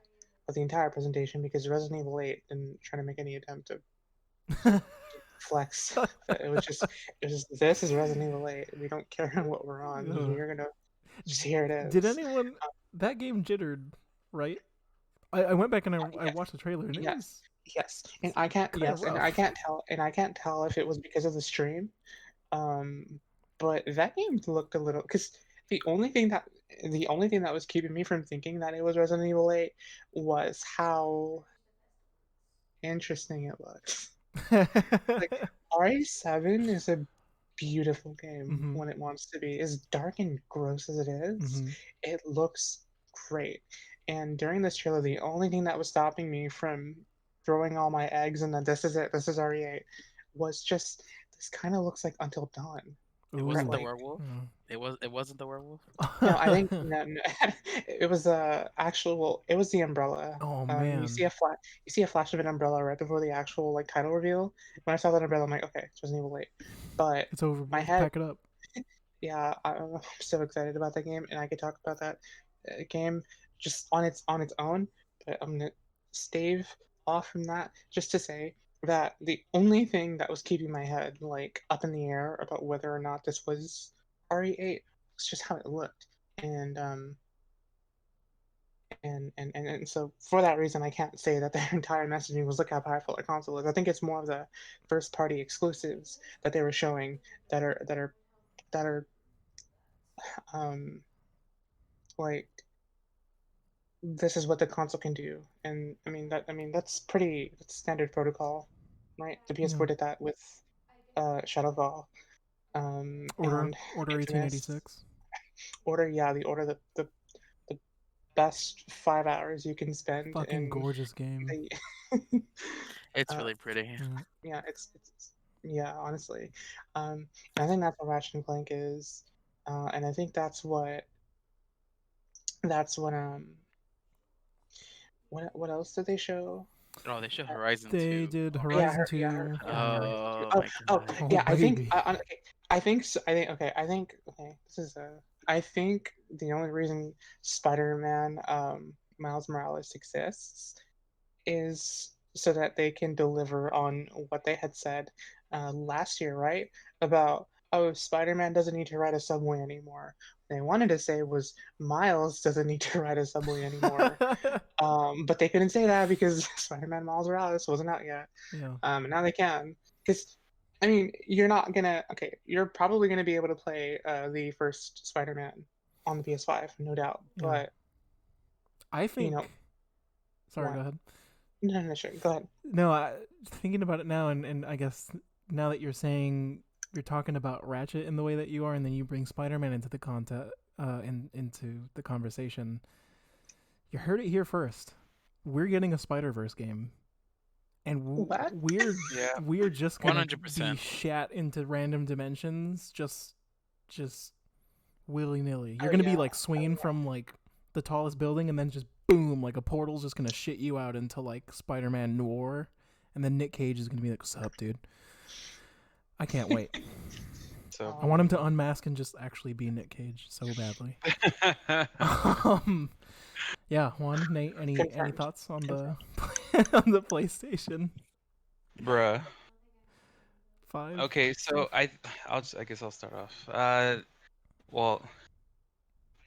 entire presentation because Resident Evil 8 didn't try to make any attempt to flex. It was just this is Resident Evil 8. We don't care what we're on. Ugh. You're gonna just here it Did is. anyone that game jittered, right? I went back and I Yes, watched the trailer and it yes, was yes, and I can't kind of yes, and I rough. can't tell, if it was because of the stream. But that game looked a little because the only thing that was keeping me from thinking that it was Resident Evil 8 was how interesting it looked. Like RE7 is a beautiful game Mm-hmm. when it wants to be. As dark and gross as it is, Mm-hmm. it looks great. And during this trailer, the only thing that was stopping me from throwing all my eggs in the this is it, this is RE8, was just this kind of looks like Until Dawn. It Right, wasn't the Ooh. like werewolf. It wasn't the werewolf. no, I think no, it was it was the umbrella. Oh You man, see you see a flash of an umbrella right before the actual like title reveal. When I saw that umbrella, I'm like, okay, it's Resident Evil 8. But it's over, my boys. head, Pack it up. yeah, I'm so excited about that game, and I could talk about that game just on its own. But I'm gonna stave off from that just to say that the only thing that was keeping my head like up in the air about whether or not this was RE8 was just how it looked, and and so for that reason, I can't say that their entire messaging was look how powerful our console is. I think it's more of the first party exclusives that they were showing that are um like this is what the console can do, and I mean that's standard protocol, right? The PS4 Yeah. did that with Shadowfall, and Order Infamous 1886. Order. Yeah, the Order the best 5 hours you can spend Fucking in gorgeous game. the It's uh, really pretty. Yeah. yeah, it's yeah, honestly, and I think that's what Ratchet and Clank is, and I think that's what else did they show? Oh, they show Horizon They 2. did Yeah, Horizon her, yeah, her, 2. yeah, Horizon 2. Oh Oh, my oh, god. Oh yeah. baby. Okay. I think this is I think the only reason Spider-Man, Miles Morales exists is so that they can deliver on what they had said last year, right? About, oh, Spider-Man doesn't need to ride a subway anymore. What they wanted to say was Miles doesn't need to ride a subway anymore. But they couldn't say that because Spider-Man Miles Morales wasn't out yet. Yeah. And now they can. Because, I mean, you're not gonna. Okay, you're probably gonna be able to play the first Spider-Man on the PS5, no doubt. Yeah. But I you know think. Sorry, go what? ahead. No, sure. Go ahead. No, thinking about it now, and I guess now that you're saying you're talking about Ratchet in the way that you are, and then you bring Spider-Man into the into the conversation. You heard it here first. We're getting a Spider-Verse game. and What? Yeah. we're just gonna 100%. be shat into random dimensions, just willy nilly. You're gonna be yeah. like swinging from like the tallest building, and then just boom, like a portal's just gonna shit you out into like Spider-Man Noir, and then Nick Cage is gonna be like, "What's up, dude?" I can't wait. So. I want him to unmask and just actually be Nick Cage so badly. Yeah, Juan, Nate, any Confirmed. thoughts on the on the PlayStation Bruh. 5? Okay, so I guess I'll start off. Well,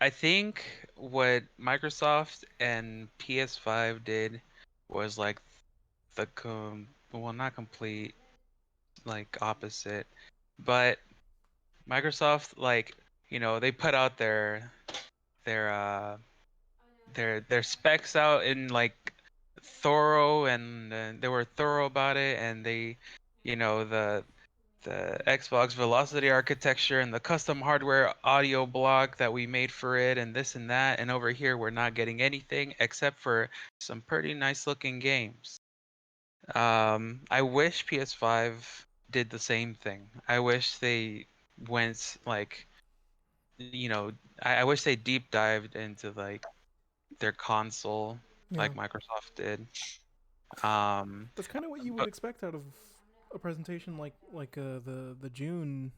I think what Microsoft and PS5 did was like well, not complete, like opposite, but Microsoft, like, they put out their uh their specs out in like thorough, and they were thorough about it, and they, the Xbox Velocity architecture and the custom hardware audio block that we made for it and this and that, and over here we're not getting anything except for some pretty nice looking games. I wish PS5 did the same thing. I wish they went like, I wish they deep dived into like their console Yeah. like Microsoft did. Um, That's kind of what you would but expect out of a presentation like the June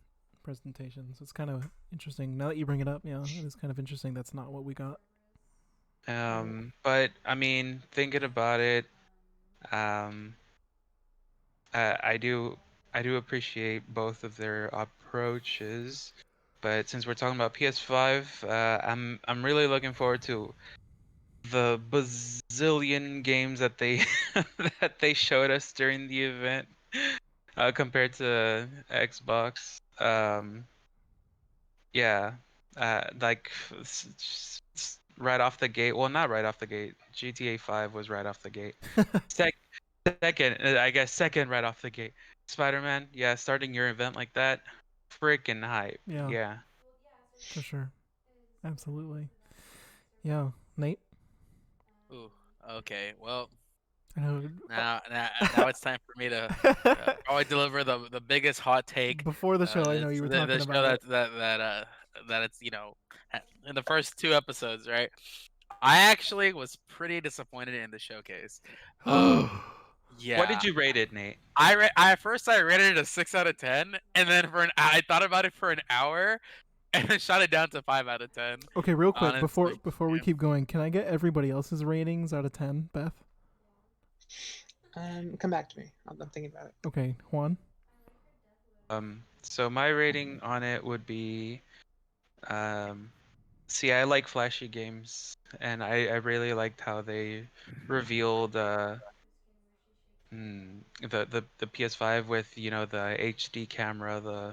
presentations. It's kind of interesting. Now that you bring it up, yeah, it is kind of interesting. That's not what we got. but I mean, thinking about it, um, I do appreciate both of their approaches. But since we're talking about PS5, I'm really looking forward to the bazillion games that they that they showed us during the event, compared to Xbox. Yeah, like right off the gate. Well, not right off the gate. GTA 5 was right off the gate. Sec- Second, I guess second right off the gate. Spider-Man, yeah, starting your event like that, freaking hype. Yeah, Yeah. for sure. Absolutely. Yeah, Nate. Ooh. Okay. Well, I know. now it's time for me to probably deliver the biggest hot take. Before the show, I know It's you were the talking show about that it's in the first 2 episodes, right? I actually was pretty disappointed in the showcase. it. Yeah. What did you rate it, Nate? At first I rated it a 6 out of 10, and then I thought about it for an hour, and then shot it down to 5 out of 10. Okay, real quick, Honestly, before we yeah. keep going, can I get everybody else's ratings out of 10, Beth? Come back to me. I'm thinking about it. Okay, Juan. So my rating on it would be, see, I like flashy games, and I really liked how they revealed the PS5 with, the HD camera, the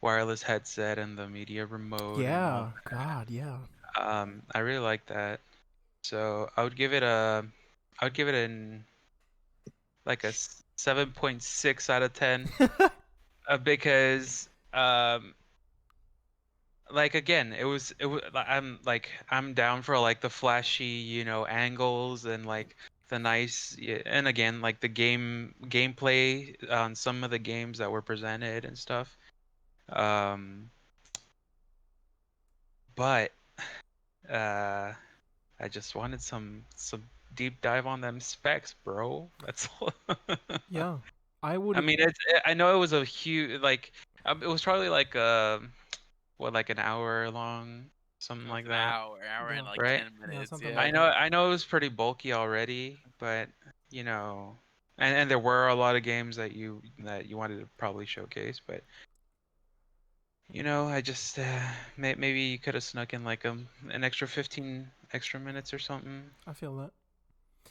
wireless headset, and the media remote. And all Yeah, God, yeah. I really like that. So I would give it an like a 7.6 out of 10, because like, again, I'm down for like the flashy, angles, and like the nice, yeah, and again, like the gameplay on some of the games that were presented and stuff. But I just wanted some deep dive on them specs, bro. That's all. Yeah, I would. I mean, I know it was a huge, like, it was probably like like an hour long, something like An that. hour Yeah. and like Right? 10 minutes. something Yeah. like I know it was pretty bulky already, but and there were a lot of games that you wanted to probably showcase, but I just maybe you could have snuck in like an extra 15 extra minutes or something. I feel that.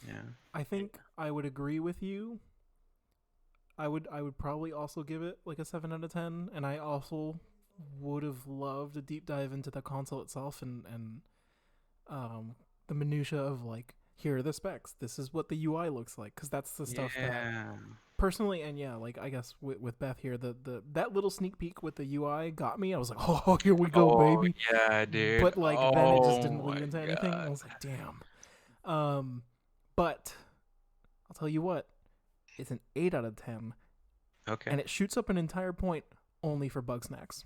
Yeah. I think I would agree with you. I would probably also give it like a 7 out of 10, and I also would have loved a deep dive into the console itself and the minutia of like, here are the specs. This is what the UI looks like, because that's the stuff that Yeah. personally, and yeah, like I guess with Beth here, that little sneak peek with the UI got me. I was like, oh, here we go, Oh, baby. yeah, dude. But like then it just Oh didn't lead my into anything. I God. was like, damn. But I'll tell you what, is an 8 out of 10, Okay. and it shoots up an entire point only for Bugsnax.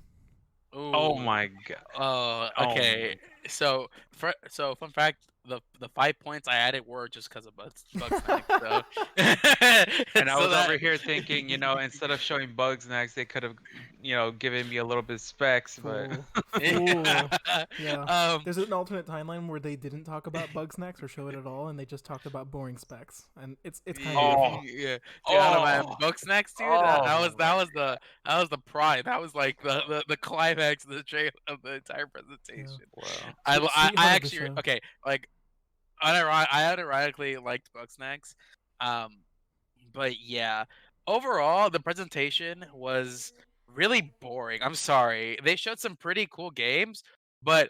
Oh Ooh. my god. Oh, Oh okay. So, fun fact: the 5 points I added were just because of Bugsnax. So, And I so was that over here thinking, you know, instead of showing Bugsnax, they could have, you know, given me a little bit of specs, but Fool. yeah. Yeah. Um, There's an alternate timeline where they didn't talk about Bugsnax or show it at all, and they just talked about boring specs, and it's kind of Oh. goofy. yeah, dude, I don't know, man. Oh. Bugsnax, dude. Oh my That was the pride. That was like the climax of of the entire Yeah. presentation. wow. I Sweetheart of the actually show. okay, like I unironically liked Bugsnax, um, but yeah, overall the presentation was really boring. I'm sorry. They showed some pretty cool games, but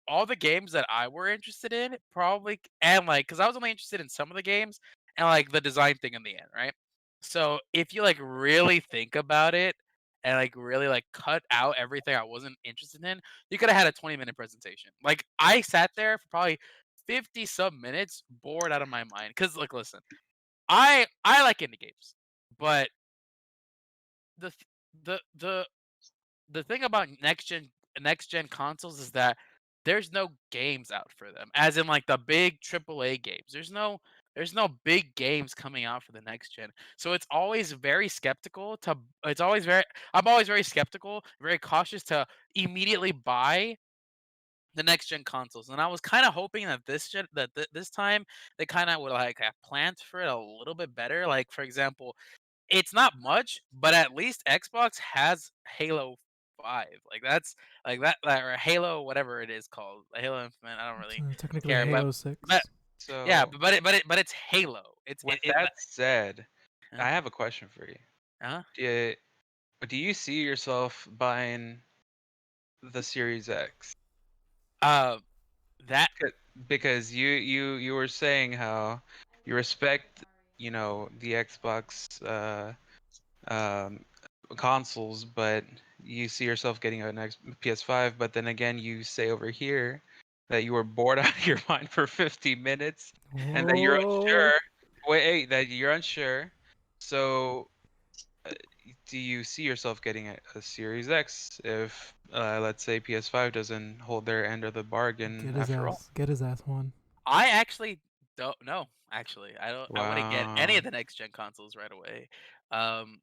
all the games that I were interested in probably and like because I was only interested in some of the games and like the design thing in the end, right? So if you like really think about it and like really like cut out everything I wasn't interested in, you could have had a 20-minute presentation. Like I sat there for probably 50 some minutes bored out of my mind cuz like listen, I like indie games, but the th- the the thing about next gen consoles is that there's no games out for them as in like the big AAA games. There's no big games coming out for the next gen. So it's always very skeptical to it's always very I'm always very skeptical, very cautious to immediately buy the next gen consoles. And I was kind of hoping that this time they kind of would like have planned for it a little bit better. Like for example, it's not much, but at least Xbox has Halo 5. Like that's like that or Halo whatever it is called. Halo Infinite. I don't It's, really technically care, Halo but 6. yeah, So, but it's Halo. with that said, uh, I have a question for you. uh, Do you see yourself buying the Series X? uh that Because you were saying how you respect, you know, the Xbox um, consoles, but you see yourself getting an PS5. But then again, you say over here that you were bored out of your mind for 50 minutes, and that you're Oh. unsure. Wait, that you're unsure. So, uh, do you see yourself getting a Series X if, let's say, PS5 doesn't hold their end of the bargain after all? Get his ass one. I actually don't know. Actually, I wouldn't get any Wow. of the next gen consoles right away. Um,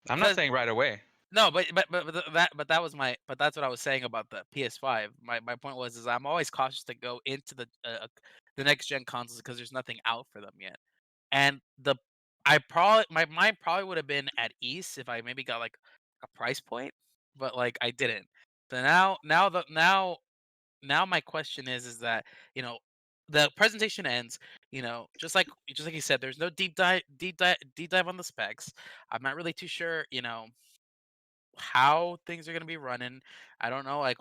I'm not cause saying right away. No, that was my but that's what I was saying about the PS5. My point was is I'm always cautious to go into the next gen consoles because there's nothing out for them yet. And the I probably my mind probably would have been at ease if I maybe got like a price point, but like I didn't. So now my question is that you know the presentation ends. Just like you said, there's no deep dive on the specs. I'm not really too sure. How things are gonna be running. I don't know, like,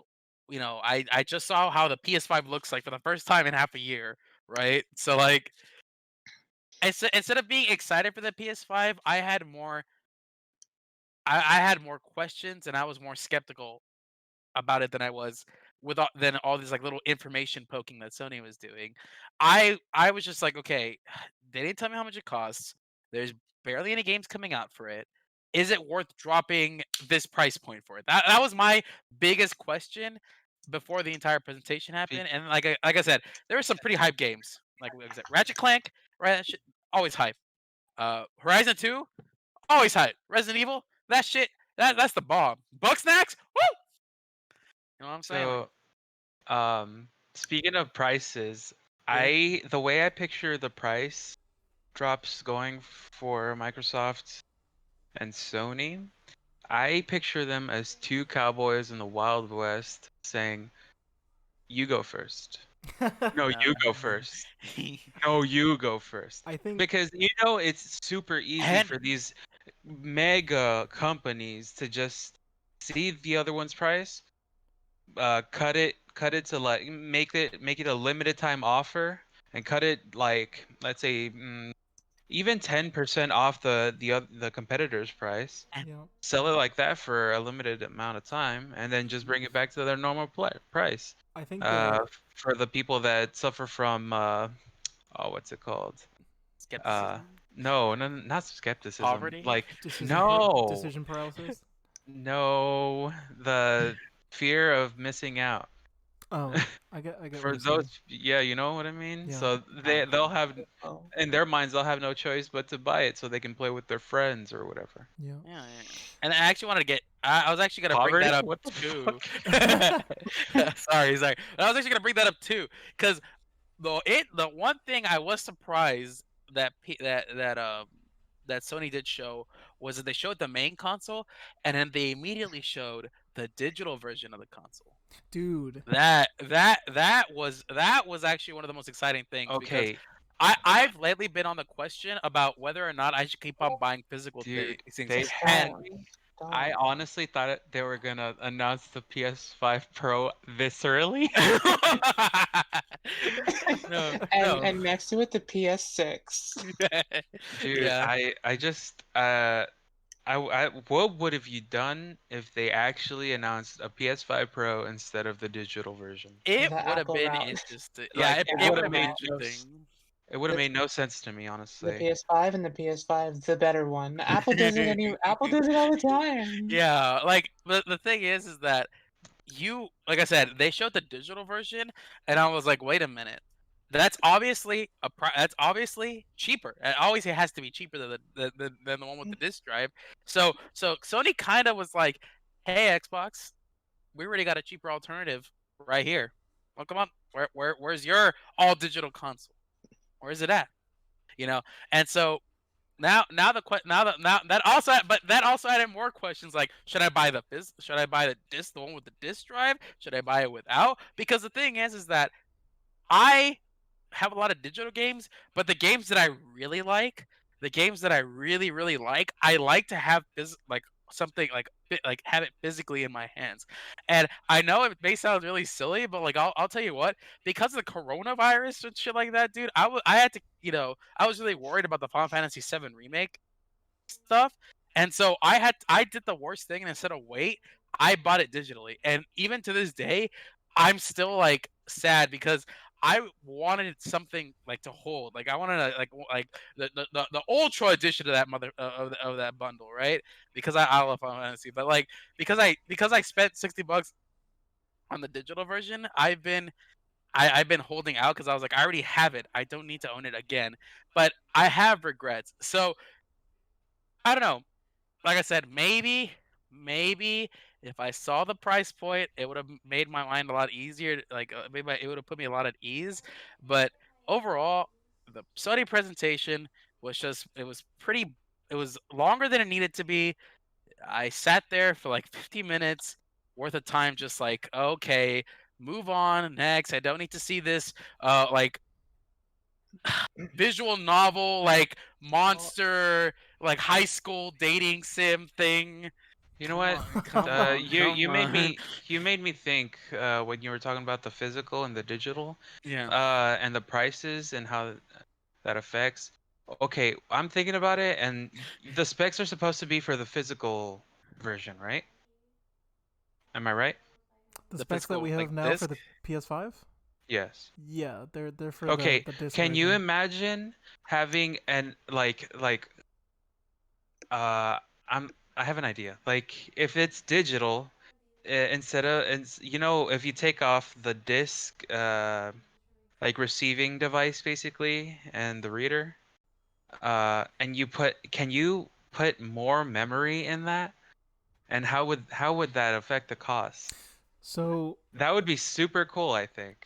I just saw how the PS5 looks like for the first time in half a year, right? So like, instead of being excited for the PS5, I had more questions and I was more skeptical about it than I was than all these like little information poking that Sony was doing. I was just like, okay, they didn't tell me how much it costs. There's barely any games coming out for it. Is it worth dropping this price point for it? That was my biggest question before the entire presentation Be- happened. And like I said, there were some pretty hype games. Like what was it? Ratchet Clank, right? That shit, always hype. Horizon 2, always hype. Resident Evil, that shit, that's the bomb. Bugsnax, woo! You know what I'm saying? Like, So, speaking of prices, yeah. the way I picture the price drops going for Microsoft and Sony, I picture them as two cowboys in the Wild West saying, "You go first." No, you go first. No, you go first. I think Because you know it's super easy and for these mega companies to just see the other one's price, cut it to like make it a limited time offer, and cut it like let's say even 10% off the competitor's price. and yeah. Sell it like that for a limited amount of time, and then just bring it back to their normal price. I think Uh, for the people that suffer from oh, what's it called? Uh, skepticism. No, no, not skepticism. Poverty? Like, Decision no, decision paralysis. no, the fear of missing out. Oh, I get what For you're saying. those, yeah, you know what I mean? Yeah. So they'll have, Oh. in their minds, they'll have no choice but to buy it so they can play with their friends or whatever. Yeah. Yeah, yeah. And I actually wanted to get. I was actually gonna bring Poverty? that up What the too. fuck? Sorry. I was actually gonna bring that up too, because the one thing I was surprised that that Sony did show was that they showed the main console, and then they immediately showed the digital version of the console. Dude. That was actually one of the most exciting things, because Okay, I've lately been on the question about whether or not I should keep on buying physical dude, things. they Just had. don't. I honestly thought they were gonna announce the PS5 Pro this early. No, and no. and next to it the PS6. Dude, Yeah. I just what would have you done if they actually announced a PS5 Pro instead of the digital version? It The would have Apple been route. interesting. Like, Yeah, it it would would have have been made no interesting. it would have The, made no sense to me, the honestly. PS5 and the PS5, the better one. Apple does it Apple does it all the time. Yeah, like the thing is that like I said, they showed the digital version, and I was like, wait a minute. That's obviously that's obviously cheaper. It always has to be cheaper than than the one with the disc drive. So Sony kind of was like, "Hey Xbox, we already got a cheaper alternative right here. Well, come on, where's your all digital console? Where is it at? You know?" And so now that also added more questions, like, should I buy the disc, the one with the disc drive? Should I buy it without? Because the thing is that I have a lot of digital games, but the games that I really like, the games that I really really like, I like to have like something like have it physically in my hands. And I know it may sound really silly, but like I'll tell you what, because of the coronavirus and shit like that, dude, I had to, I was really worried about the Final Fantasy VII remake stuff. And so I did the worst thing, and instead of wait, I bought it digitally. And even to this day, I'm still like sad because I wanted something like to hold. Like I wanted to like the ultra edition of that of that bundle, right? Because I love Final Fantasy, but like because I spent $60 on the digital version, I've been holding out because I was like, I already have it. I don't need to own it again. But I have regrets. So I don't know. Like I said, maybe if I saw the price point, it would have made my mind a lot easier. Like it would have put me a lot at ease. But overall, the Sony presentation was just it was longer than it needed to be. I sat there for like 50 minutes worth of time, just like, okay, move on next. I don't need to see this like visual novel, like monster, like high school dating sim thing. You know Come what? on, come on, You come made on. me think when you were talking about the physical and the digital, Yeah. and the prices and how that affects. Okay, I'm thinking about it, and the specs are supposed to be for the physical version, right? Am I right? The The specs that physical we have like now for disc. the PS5? Yes. Yeah, they're for Okay, the disc can you version. imagine having an like uh I'm I have an idea. Like if it's digital, instead of if you take off the disc like receiving device basically and the reader, and can you put more memory in that? And how would that affect the cost? So That would be super cool, I think.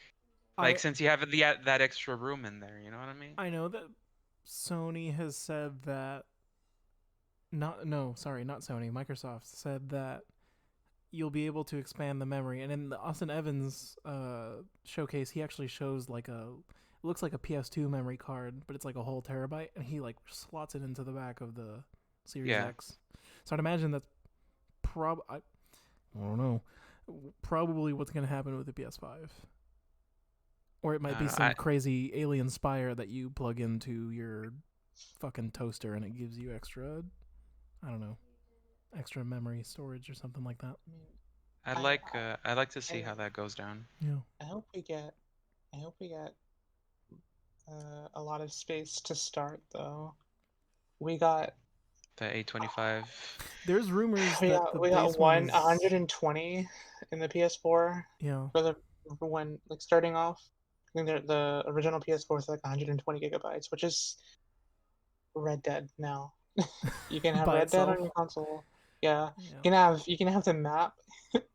Like I since you have that extra room in there, you know what I mean? I know that Sony has said that not no, sorry, not Sony. Microsoft said that you'll be able to expand the memory. And in the Austin Evans showcase, he actually shows like it looks like a PS2 memory card, but it's like a whole terabyte, and he like slots it into the back of the Series Yeah. X. So I'd imagine that's I don't know, probably what's gonna happen with the PS5. Or it might be some I crazy alien spire that you plug into your fucking toaster and it gives you extra, I don't know, extra memory storage or something like that. I'd I- like to see I- how that goes down. Yeah. I hope we get a lot of space to start though. we got The 825. There's rumors we that got the we got base one one is 120 in the PS4 yeah. for when like starting off. I think the original PS4 is like 120 gigabytes, which is Red Dead now. You can have By Red Dead on itself. your console. Yeah, Yeah. you can have the map,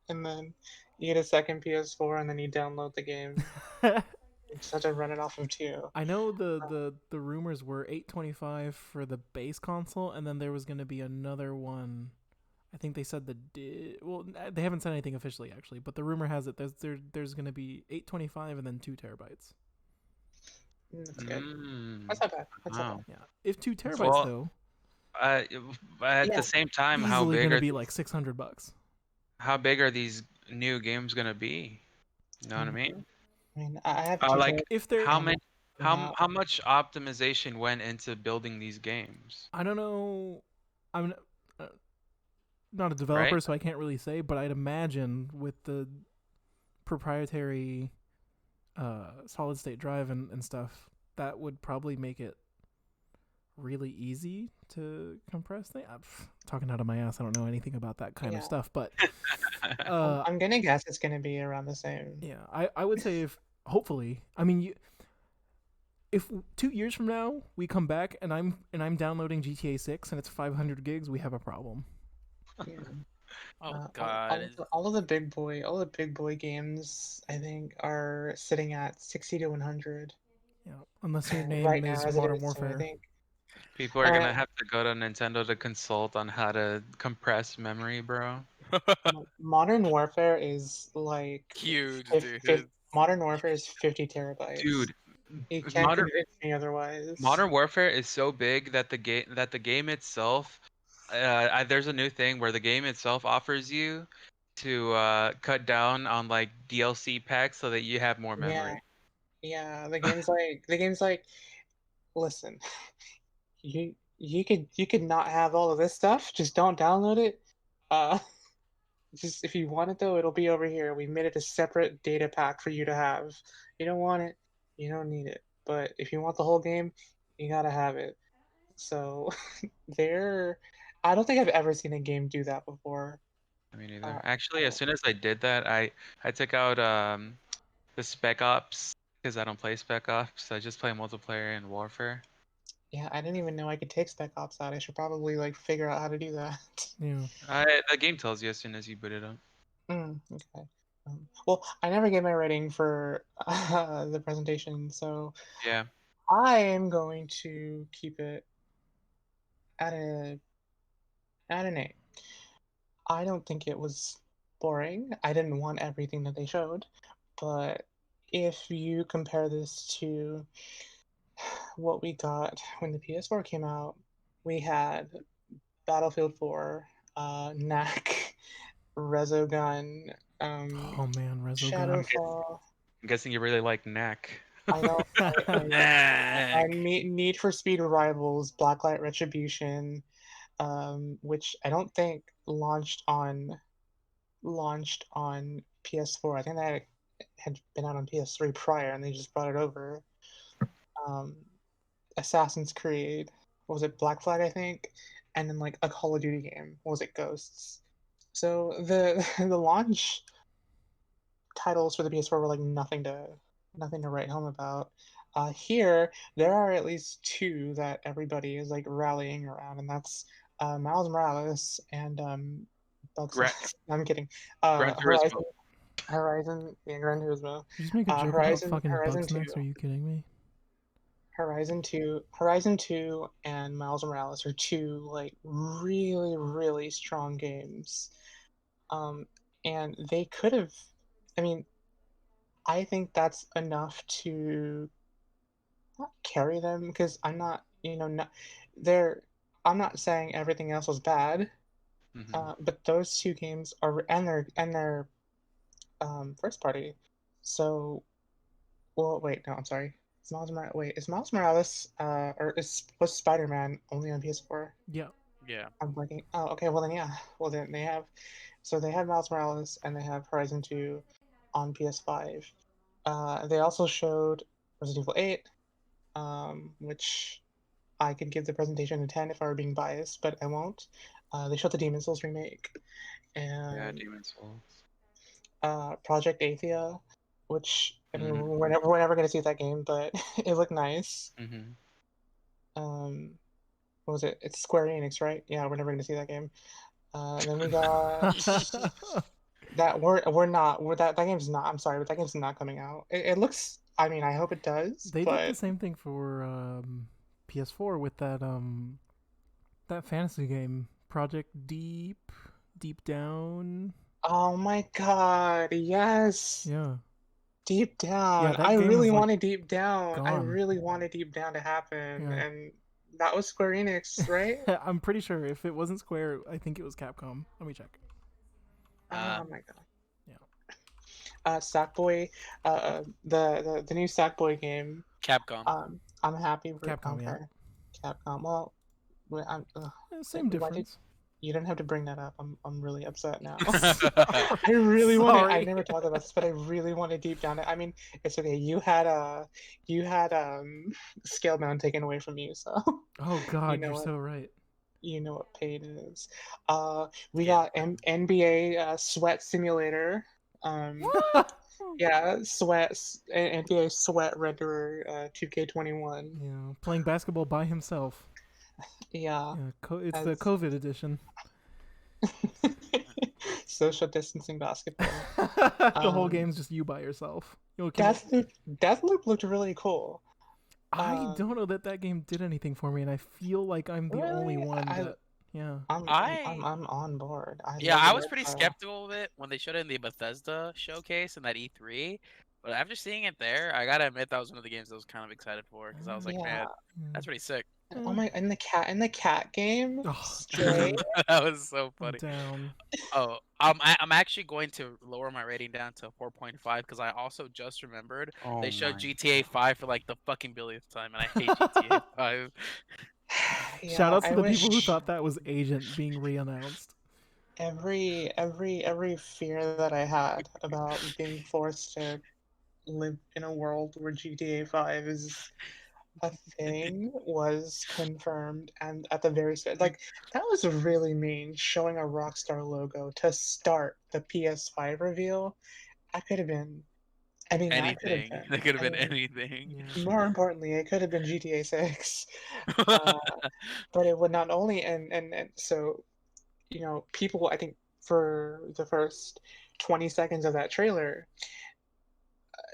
and then you get a second PS4, and then you download the game. You just have to run it off of two. I know the rumors were 825 for the base console, and then there was going to be another one. I think they said well, they haven't said anything officially actually, but the rumor has it there's going to be 825 and then 2 terabytes. That's good. Mm, That's not bad. That's not wow. bad. Yeah, if 2 terabytes Well, though, at Yeah. the same time, how easily big going to are be like $600. how big are these new games gonna be? You know what I Mm. mean? I mean, I have two Like If they're how on many the map. how much optimization went into building these games, I don't know, I'm not a right? developer, so I can't really say, but I'd imagine with the proprietary solid state drive and stuff, that would probably make it really easy to compress things. I'm talking out of my ass. I don't know anything about that kind of Yeah. stuff, but I'm gonna guess it's gonna be around the same. yeah, I would say if hopefully, I mean, if 2 years from now we come back and I'm downloading GTA 6 and it's 500 gigs, we have a problem. Yeah. Oh God. All of the big boy games I think are sitting at 60 to 100 Yeah, unless your name right now is as it Modern is. So I Warfare. think People are gonna uh, have to go to Nintendo to consult on how to compress memory, bro. Modern Warfare is like Huge, fif- dude. Modern Warfare is 50 terabytes. Dude, You can't Modern convince me otherwise. Modern Warfare is so big that the game itself, there's a new thing where the game itself offers you to cut down on like DLC packs so that you have more Yeah, memory. yeah. The game's like, listen, you could not have all of this stuff. Just don't download it. Uh, just if you want it though, it'll be over here. We made it a separate data pack for you to have. You don't want it, you don't need it. But if you want the whole game, you gotta have it. So there, I don't think I've ever seen a game do that before. I mean, Uh, either. Actually, as soon as I did that, I took out the Spec Ops because I don't play Spec Ops. I just play multiplayer and Warfare. yeah, I didn't even know I could take Spec Ops out. I should probably like figure out how to do that. Yeah. The game tells you as soon as you boot it up. Okay. Well, I never gave my rating for the presentation, so Yeah. I am going to keep it at an 8. I don't think it was boring. I didn't want everything that they showed, but if you compare this to what we got when the PS4 came out, we had Battlefield 4, Knack, Resogun, Oh man, Resogun. Shadowfall. I'm guessing you really like Knack. I know. Knack. Need for Speed Rivals, Blacklight Retribution, which I don't think launched on PS4. I think that had been out on PS3 prior, and they just brought it over. Um, Assassin's Creed, what was it, Black Flag, I think, and then like a Call of Duty game. What was it, Ghosts? So the the launch titles for the PS4 were like nothing to write home about. Here, there are at least two that everybody is like rallying around, and that's Miles Morales and Gra- I'm kidding. Gran Horizon, Turismo. Yeah, Gran Turismo. You just make a joke about fucking Horizon 2, Bugsnax? Are you kidding me? Horizon 2, and Miles Morales are two like really, really strong games. And they could have. I mean, I think that's enough to not carry them because I'm not, not they're. I'm not saying everything else was bad, Mhm. but those two games are and they're first party. So, well, wait, no, I'm sorry. Is Miles Morales or was Spider-Man only on PS4? Yeah. Yeah. I'm blanking. Oh, okay. Well then, yeah. Well then, they have Miles Morales and they have Horizon 2 on PS5. They also showed Resident Evil 8, which I could give the presentation a 10 if I were being biased, but I won't. They showed the Demon's Souls remake, Yeah, and Demon Souls. Project Athia, which I mean Mhm. we're never gonna see that game, but it looked nice. Mhm. What was it? It's Square Enix, right? Yeah, we're never gonna see that game. And then we got that that game's not. I'm sorry, but that game's not coming out. It looks. I mean, I hope it does, They did the but same thing for PS4 with that fantasy game, Project Deep Down. oh my god, yes. Yeah. Deep Down. that I game really is, like, wanted Deep Down. I gone. really wanted Deep Down to happen, Yeah. and that was Square Enix, right? I'm pretty sure if it wasn't Square, I think it was Capcom. Let me check. Oh my god. Yeah. Sackboy, the new Sackboy game. Capcom. I'm happy for Capcom, yeah. Capcom. Well, Same why difference. you don't have to bring that up. I'm really upset now. I really wanted. I Sorry. never talked about this, but I really wanted Deep Down. I mean, it's okay. You had Scalebound taken away from you, so Oh God, know you're what? so right. you know what pain is. We got NBA Sweat Simulator. Yeah, NBA Sweat renderer 2K21. Yeah, playing basketball by himself. Yeah. It's the That's- COVID edition. Social distancing basketball. The whole game's just you by yourself. Deathloop looked really cool. I don't know that game did anything for me, and I feel like I'm the only Really? one that. Yeah. I'm on board. I was pretty skeptical of it when they showed it in the Bethesda showcase and that E3. But after seeing it there, I gotta admit that was one of the games I was kind of excited for because I was like, man, that's pretty sick. Oh my! In the cat game, Oh, Stray. That was so I'm funny. down. Oh, I'm actually going to lower my rating down to 4.5 because I also just remembered Oh they showed my GTA 5 for like the fucking billionth time, and I hate GTA 5. Shout out to I the people who wish thought that was Agent being reannounced. every fear that I had about being forced to live in a world where GTA 5 is a thing was confirmed, and at the very start, like that was really mean, showing a Rockstar logo to start the PS5 reveal. That could have been, I mean, Anything. That could have been I mean, anything. Yeah. more importantly, it could have been GTA 6. But it would not only, and so, people, I think for the first 20 seconds of that trailer,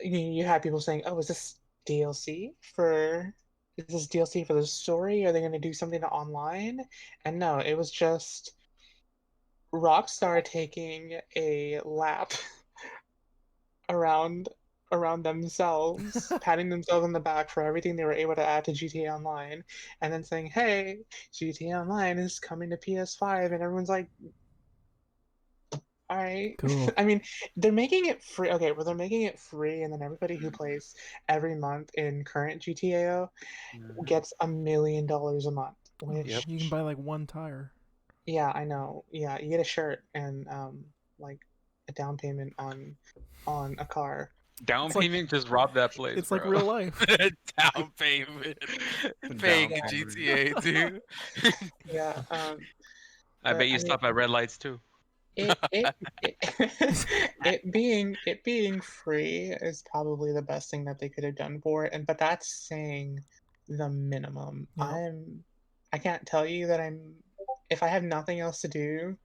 you had people saying, "Oh, is this DLC for the story? Are they going to do something online?" And no, it was just Rockstar taking a lap around themselves, patting themselves on the back for everything they were able to add to GTA Online, and then saying, "Hey, GTA Online is coming to PS5," and everyone's like, all right. Cool. I mean, they're making it free. Okay, well, they're making it free, and then everybody who plays every month in current GTAO gets $1 million a month. Which, You can buy like one tire. yeah, I know. Yeah, you get a shirt and like a down payment on a car. Down payment just robbed that place. It's bro. like real life. Down payment. Paying Down GTA too. Yeah. I but, bet you I stop at red lights too. It being free is probably the best thing that they could have done for it, but that's saying the minimum. Yeah. I can't tell you that if I have nothing else to do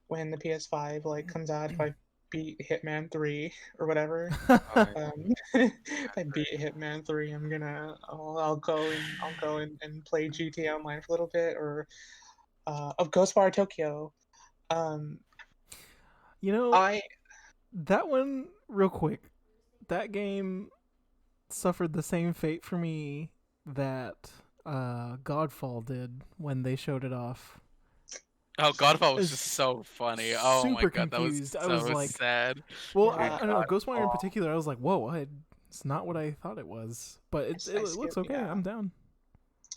when the PS5 like comes out, if I beat Hitman 3 or whatever, if I beat Hitman 3, I'll go and play GTA Online for a little bit, or of Ghostwire Tokyo. That one, real quick, that game suffered the same fate for me that Godfall did when they showed it off. Oh, Godfall was just so funny. Oh my god, confused. that was so sad. Well, Yeah. I don't know, Ghostwire in particular, I was like, whoa, it's not what I thought it was. But it looks okay, yeah. I'm down.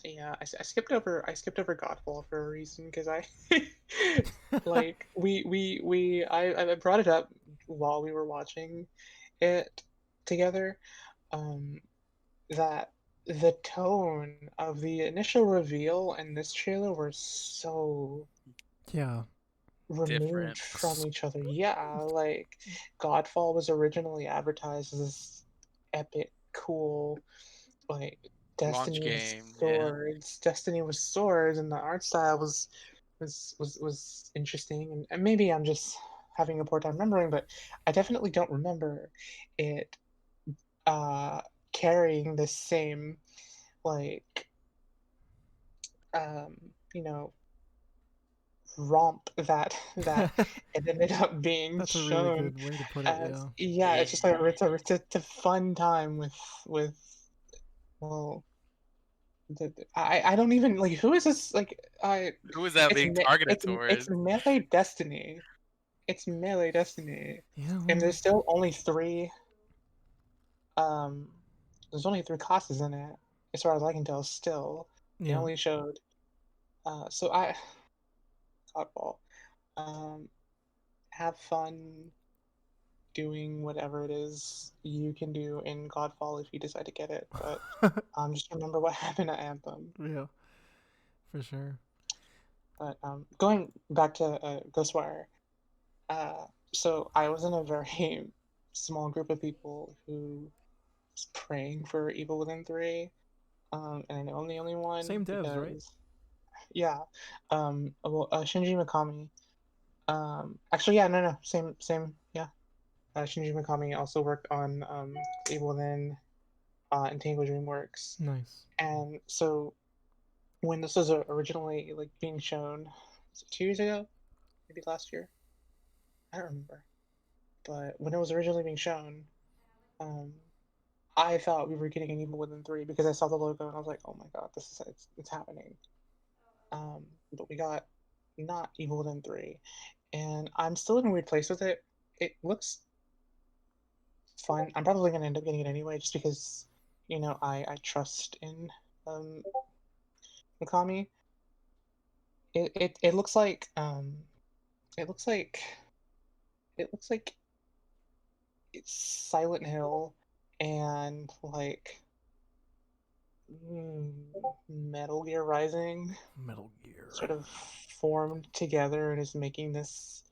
Yeah, I skipped over Godfall for a reason, because I like I brought it up while we were watching it together, that the tone of the initial reveal and this trailer were so Yeah. removed Different. from each other. Yeah, like Godfall was originally advertised as this epic, cool, like Launch Destiny with game, yeah. swords. Destiny with swords, and the art style was interesting. And maybe I'm just having a poor time remembering, but I definitely don't remember it uh carrying the same like um you know romp that it ended up being That's a really shown good way to put it. as. Yeah. Yeah, it's just like it's a fun time with well I don't even like who is this like I Who is that it's being targeted it's towards? Melee Destiny. It's Melee Destiny. Yeah. And Well, there's still only three um there's only three classes in it, as far as I can tell still. They yeah. only showed so I Godfall. Um have fun doing whatever it is you can do in Godfall if you decide to get it. But just remember what happened at Anthem. Yeah. For sure. But going back to Ghostwire, so I was in a very small group of people who was praying for Evil Within 3, and I know I'm the only one Same devs, right? because, yeah, Shinji Mikami. Actually, yeah, no, same, yeah. Shinji Mikami also worked on Evil Within and Tango Dreamworks. Nice. And so when this was originally like being shown, was it 2 years ago? Maybe last year? I don't remember. But when it was originally being shown, um, I thought we were getting an Evil Within 3 because I saw the logo and I was like, oh my god, this is it's happening. But we got not Evil Within 3. And I'm still in a weird place with it. It looks fun. I'm probably gonna end up getting it anyway just because, I trust in um Mikami. It looks like it looks like it looks like it's Silent Hill and like Metal Gear Rising Metal Gear. sort of formed together and is making this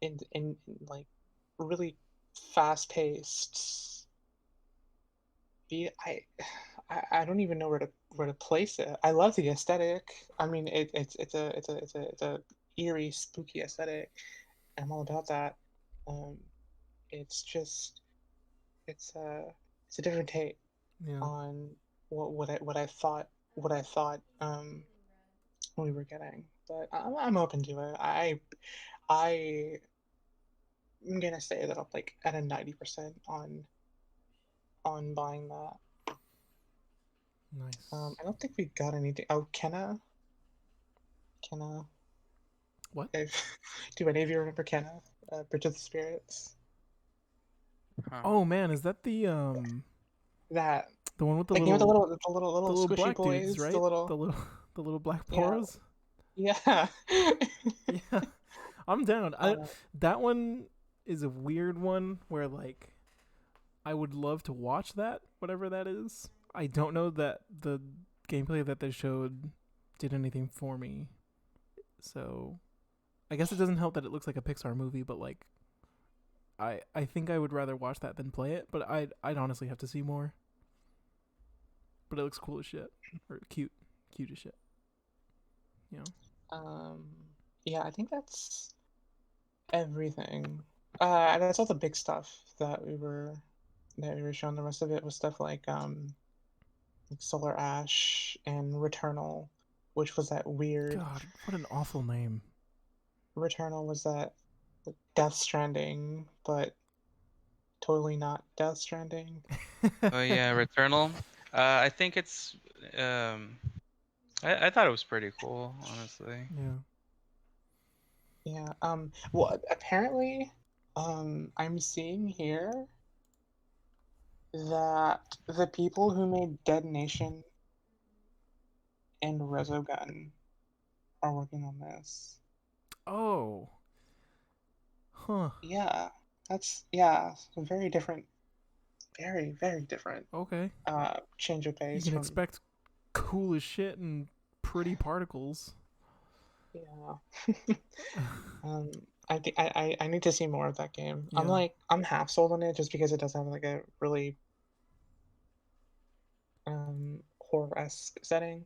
in like really fast paced. I don't even know where to place it. I love the aesthetic. I mean, it's a eerie, spooky aesthetic. I'm all about that. Um, it's just it's a different take Yeah. on what I thought we were getting, but I'm open to it. I'm gonna say that I'm like at a 90% on buying that. Nice. I don't think we got anything. Oh, Kenna. What? Do any of you remember Kenna? Bridge of the Spirits. Huh. Oh man, is that the That one with the like little the little squishy black dudes, boys. The right? little The little black yeah poros. yeah. Yeah. I'm down. uh, That one is a weird one where like I would love to watch that, whatever that is. I don't know that the gameplay that they showed did anything for me. So I guess it doesn't help that it looks like a Pixar movie, but like I think I would rather watch that than play it, but I'd honestly have to see more. But it looks cool as shit. Or cute as shit. You know? um, yeah, I think that's everything. That's all the big stuff that we were shown. The rest of it was stuff like Solar Ash and Returnal, which was that weird. God, what an awful name. Returnal was that like, Death Stranding, but totally not Death Stranding. Oh yeah, Returnal. I think it's I thought it was pretty cool, honestly. Yeah. Yeah. Well, apparently, I'm seeing here that the people who made Dead Nation and Resogun are working on this. Oh. Huh. Yeah, that's yeah, a very different very, very different Okay. change of You pace can from expect cool as shit and pretty particles. yeah. I think I need to see more of that game. Yeah. I'm half sold on it just because it does have like a really horror-esque setting,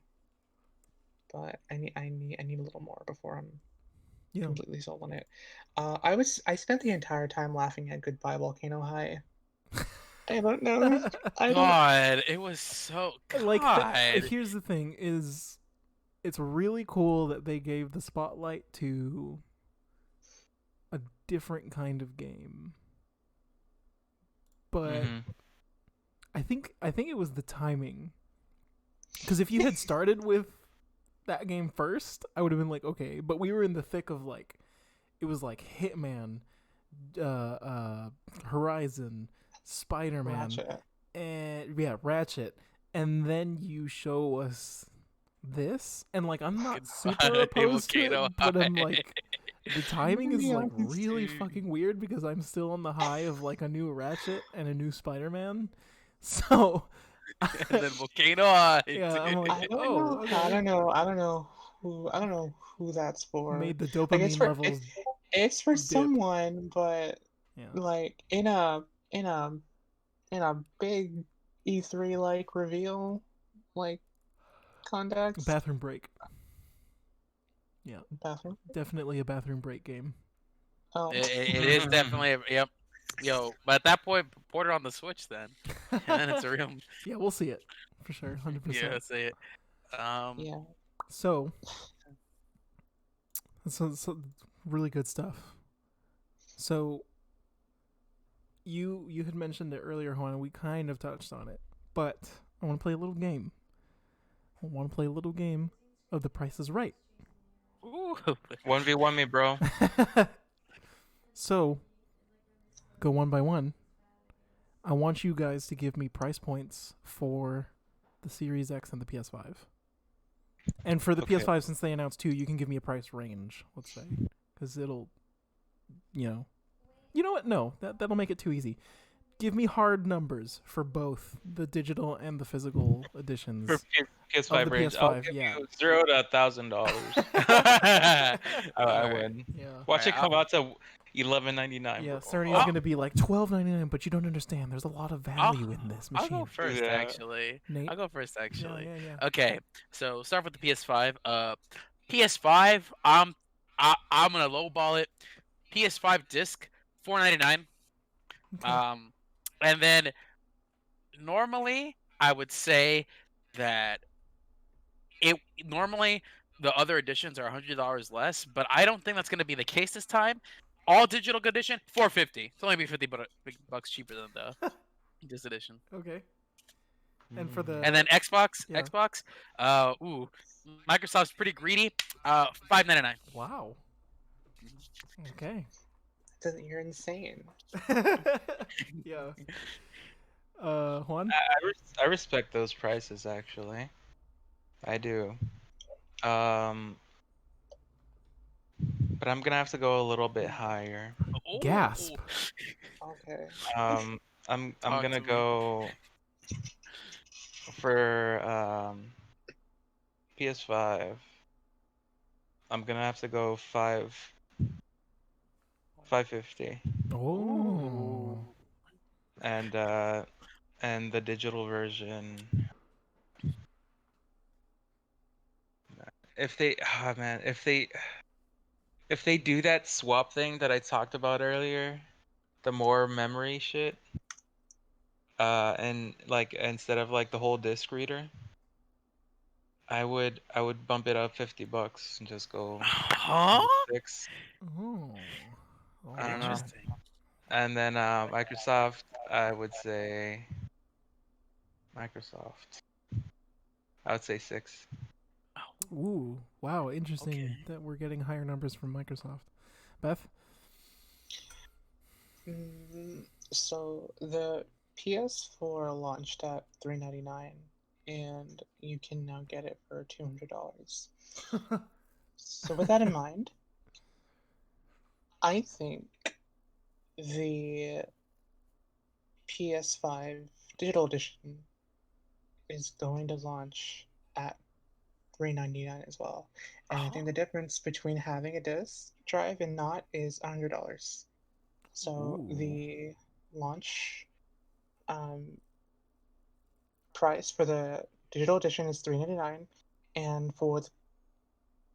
but I need a little more before I'm Yeah. completely sold on it. I spent the entire time laughing at Goodbye Volcano High. I don't know. I don't. God, it was so Like God. here's the thing is it's really cool that they gave the spotlight to a different kind of game. But Mhm. I think it was the timing. Cuz if you had started with that game first, I would have been like, okay, but we were in the thick of like it was like Hitman, Horizon, Spider-Man, Ratchet. and yeah, Ratchet, and then you show us this, and like I'm not super Goodbye, opposed to Volcano it, but I'm High. like the timing is Yeah, like really dude. fucking weird because I'm still on the high of like a new Ratchet and a new Spider-Man, so And then Volcano High. yeah, I'm dude. like, I don't oh, know. okay, I don't know who that's for. made the Like it's dopamine for levels it's for dip, someone, but yeah, like in a in a big E3 like reveal like context. bathroom break, yeah, Bathroom. definitely a bathroom break game. Oh. It is definitely yep. Yo, but at that point, port it on the Switch then, and then it's a real. Yeah, we'll see it for sure, 100%. Yeah, say it. Yeah. So, so really good stuff. So, you had mentioned it earlier, Juan, and we kind of touched on it, but I want to play a little game. I want to play a little game of The Price is Right. Ooh. 1v1 me, bro. So, go one by one. I want you guys to give me price points for the Series X and the PS5. And for the Okay. PS5, since they announced two, you can give me a price range, let's say. Because it'll, you know. You know what? No, that'll make it too easy. Give me hard numbers for both the digital and the physical editions. For PS5 the range, I'll PS5, give yeah. you $0 to $1,000. I Alright. win. Yeah. Watch it Alright, come out to $11.99. Yeah, bro. Cerny's going to be like $12.99, but you don't understand. There's a lot of value in this I'll machine. go first, Yeah. actually. Nate? I'll go first, actually. Yeah. Okay, so start with the PS5. PS5. I'm gonna lowball it. PS5 disc, $4.99. Okay. And then normally I would say that normally the other editions are $100 less, but I don't think that's gonna be the case this time. All digital edition, $450. It's only be $50 cheaper than the this edition. Okay. And for the And then Xbox, yeah. Microsoft's pretty greedy. $5.99. Wow. Okay. You're insane. Yeah. Juan? I respect those prices, actually. I do. But I'm gonna have to go a little bit higher. Ooh. Gasp. Okay. I'm Talk gonna to me. go for PS5. I'm gonna have to go 550, Oh. and the digital version. If they, oh man, if they do that swap thing that I talked about earlier, the more memory shit, and like instead of like the whole disc reader, I would bump it up $50 and just go Huh? 6. Oh. I don't know. Interesting. And then Microsoft, I would say Microsoft. I would say 6. Ooh. Wow. Interesting Okay. that we're getting higher numbers from Microsoft. Beth? So the PS4 launched at $399, and you can now get it for $200. So with that in mind, I think the PS5 digital edition is going to launch at $399 as well. And I think the difference between having a disc drive and not is $100. So Ooh. the launch price for the digital edition is $399, and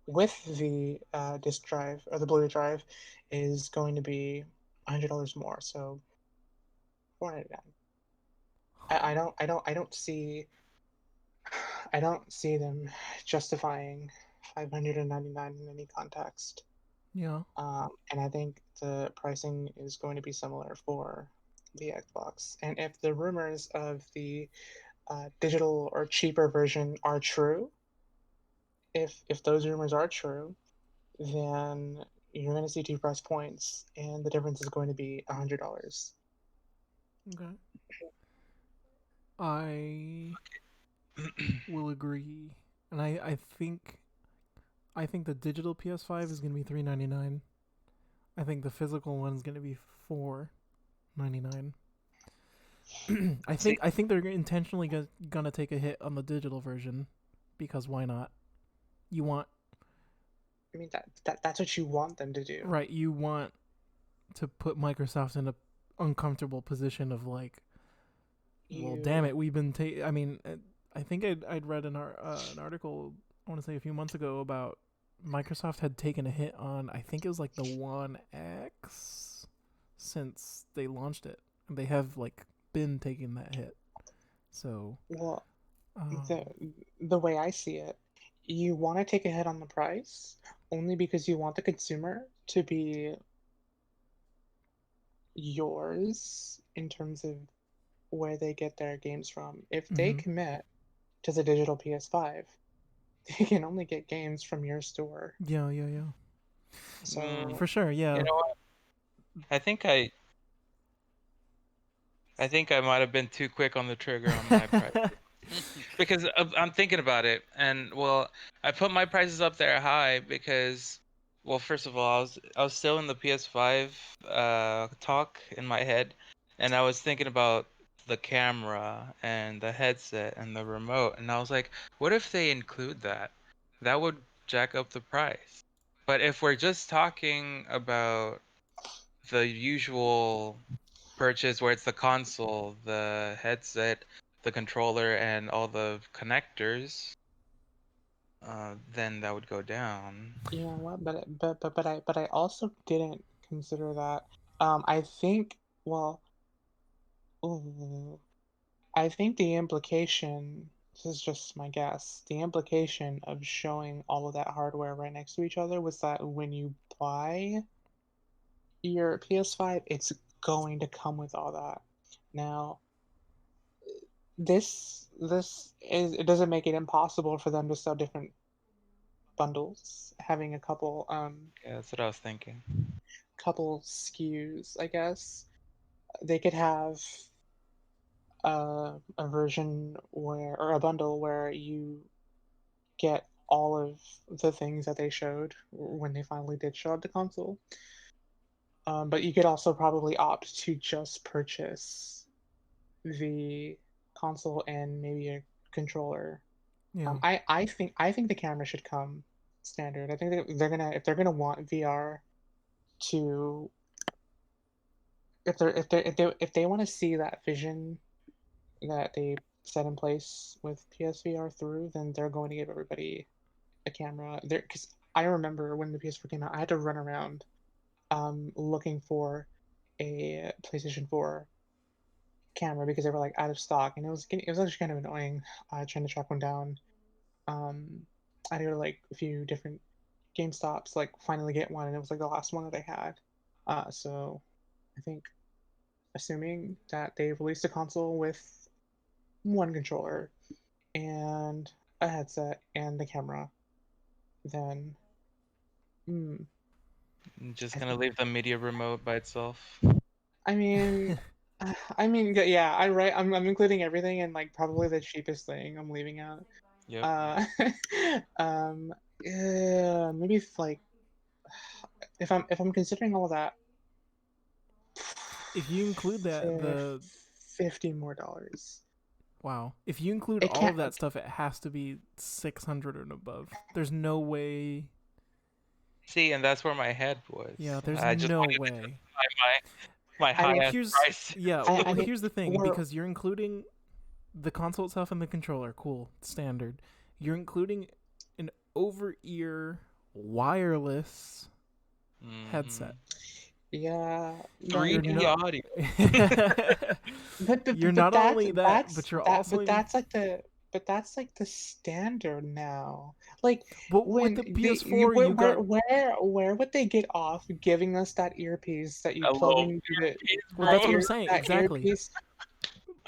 with the disc drive or the Blu-ray drive is going to be $100 more. So $499. I don't see them justifying $599 in any context. Yeah. And I think the pricing is going to be similar for the Xbox. And if the rumors of the digital or cheaper version are true, if those rumors are true, then you're going to see two price points, and the difference is going to be $100. Okay. I will agree, and I think the digital PS5 is gonna be $399. I think the physical one is gonna be $499. I think they're intentionally gonna take a hit on the digital version, because why not? You want I mean that's what you want them to do. right. You want to put Microsoft in a uncomfortable position of like, well, damn it, we've been I mean, I think I'd read an article, I want to say a few months ago, about Microsoft had taken a hit on, I think it was like the One X since they launched it. And they have like been taking that hit. So Well, the way I see it, you want to take a hit on the price only because you want the consumer to be yours in terms of where they get their games from. If they commit to the digital PS5, they can only get games from your store. Yeah. So for sure, yeah. You know what? I think I might have been too quick on the trigger on my price. Because I'm thinking about it, and well, I put my prices up there high because, well, first of all, I was still in the PS5 talk in my head, and I was thinking about the camera and the headset and the remote, and I was like, what if they include that? That would jack up the price. But if we're just talking about the usual purchase where it's the console, the headset, the controller, and all the connectors, then that would go down. you know what? But I also didn't consider that. I think well, ooh, I think the implication, this is just my guess, the implication of showing all of that hardware right next to each other was that when you buy your PS5, it's going to come with all that. Now, it doesn't make it impossible for them to sell different bundles, having a couple Yeah, that's what I was thinking. couple SKUs, I guess. They could have a version where, or a bundle where you get all of the things that they showed when they finally did show up the console. But you could also probably opt to just purchase the console and maybe a controller. Yeah. I think the camera should come standard. I think that if they're gonna want VR to, if they want to see that vision that they set in place with PSVR through, then they're going to give everybody a camera. There, because I remember when the PS4 came out, I had to run around looking for a PlayStation 4 camera because they were like out of stock, and it was actually kind of annoying trying to track one down. I had to go to like a few different GameStops, like finally get one, and it was like the last one that they had. So I think, assuming that they released a console with one controller and a headset and the camera, then Just gonna leave the media remote by itself. I mean, yeah, I'm including everything, and like probably the cheapest thing I'm leaving out. Yep. Yeah, maybe like if I'm considering all of that, If you include that, $50 more. Wow. If you include It all of can't- that stuff, it has to be 600 and above. There's no way. See, and that's where my head was. Yeah, there's I just no wanted to way. justify my I mean, high-ass Here's price. yeah. I well, mean, here's the thing, we're- because you're including the console itself and the controller. Cool, standard. You're including an over-ear wireless Mhm. headset. Yeah. but- 3D You're not- audio. But You're not that's- only that, that's- but you're that- also. But that's like the standard now. Like But when with the they- PS4, where, you got. where would they get off giving us that earpiece that you A plug little into the Well, that's what bro. I'm saying. that Exactly. earpiece,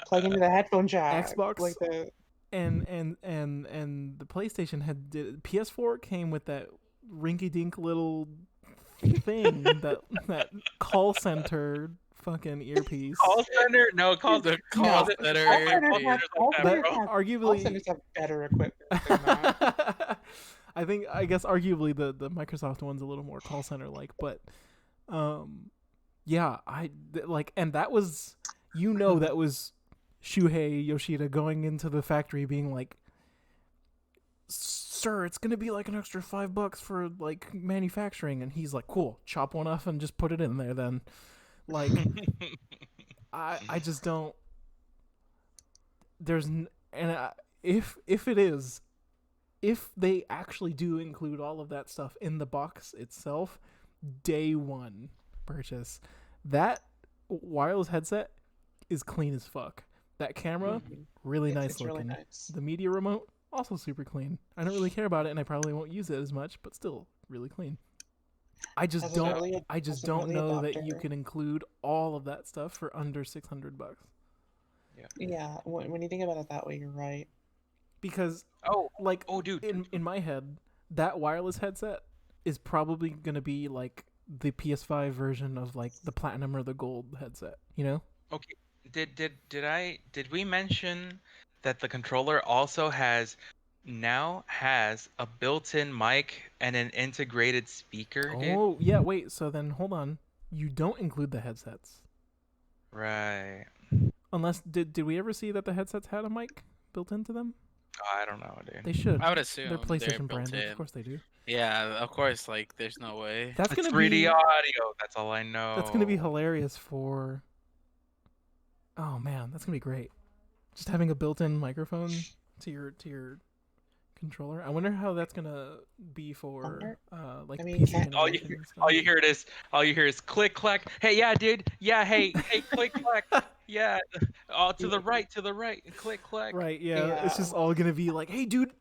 plug into the headphone jack. Xbox like the And the PlayStation PS4 came with that rinky-dink little thing that call center fucking earpiece. Call center? No, call The call call center. center call centers earpiece. have- call That- centers That have- call arguably, centers have better equipment than that. I guess arguably the Microsoft one's a little more call center like, but yeah, and that was that was Shuhei Yoshida going into the factory being like, "Sir, it's gonna be like an extra $5 for like manufacturing," and he's like, "Cool, chop one off and just put it in there then." Like, I just don't. If they actually do include all of that stuff in the box itself, day one purchase, that wireless headset is clean as fuck. That camera, really nice It's really looking. nice. The media remote, also super clean. I don't really care about it, and I probably won't use it as much, but still really clean. I just As an don't. early- I just as an don't early know that you adopter. can include all of that stuff for under $600. Yeah, when you think about it that way, you're right. Because Oh, like oh, dude. in my head, that wireless headset is probably gonna be like the PS5 version of like the platinum or the gold headset. You know? Okay. Did we mention that the controller also has a built-in mic and an integrated speaker, dude? Oh yeah. Wait. So then hold on. You don't include the headsets, Right. unless did we ever see that the headsets had a mic built into them? Oh, I don't know, dude. They should. I would assume They're PlayStation built branded. in. Of course they do. Yeah, of course. Like, there's no way. That's It's gonna 3D be. audio. That's all I know. That's gonna be hilarious for. Oh man, that's gonna be great. Just having a built-in microphone to your controller. I wonder how that's gonna be for Wonder- like I mean, PC can't- All you integration and stuff. all you hear is click clack. Hey, yeah, dude. Yeah, hey, click clack. Yeah. Oh, to the right, click clack. Right, yeah. It's Yeah. just all gonna be like, hey dude,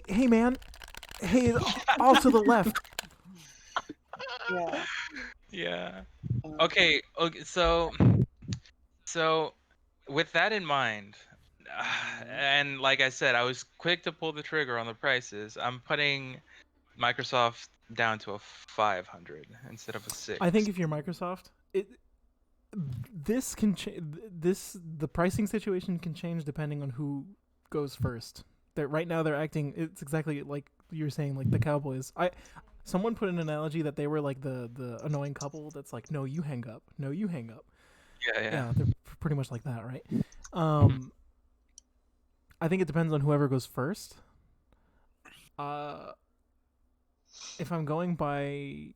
hey man, hey all to the left. Yeah. Yeah. um, Okay, so with that in mind, and like I said, I was quick to pull the trigger on the prices. I'm putting Microsoft down to a 500 instead of a 6. I think if you're Microsoft, this can the pricing situation can change depending on who goes first. Right now they're acting. It's exactly like you were saying, like the Cowboys. Someone put an analogy that they were like the annoying couple that's like, no, you hang up, no, you hang up. Yeah. They're pretty much like that, right? I think it depends on whoever goes first. If I'm going by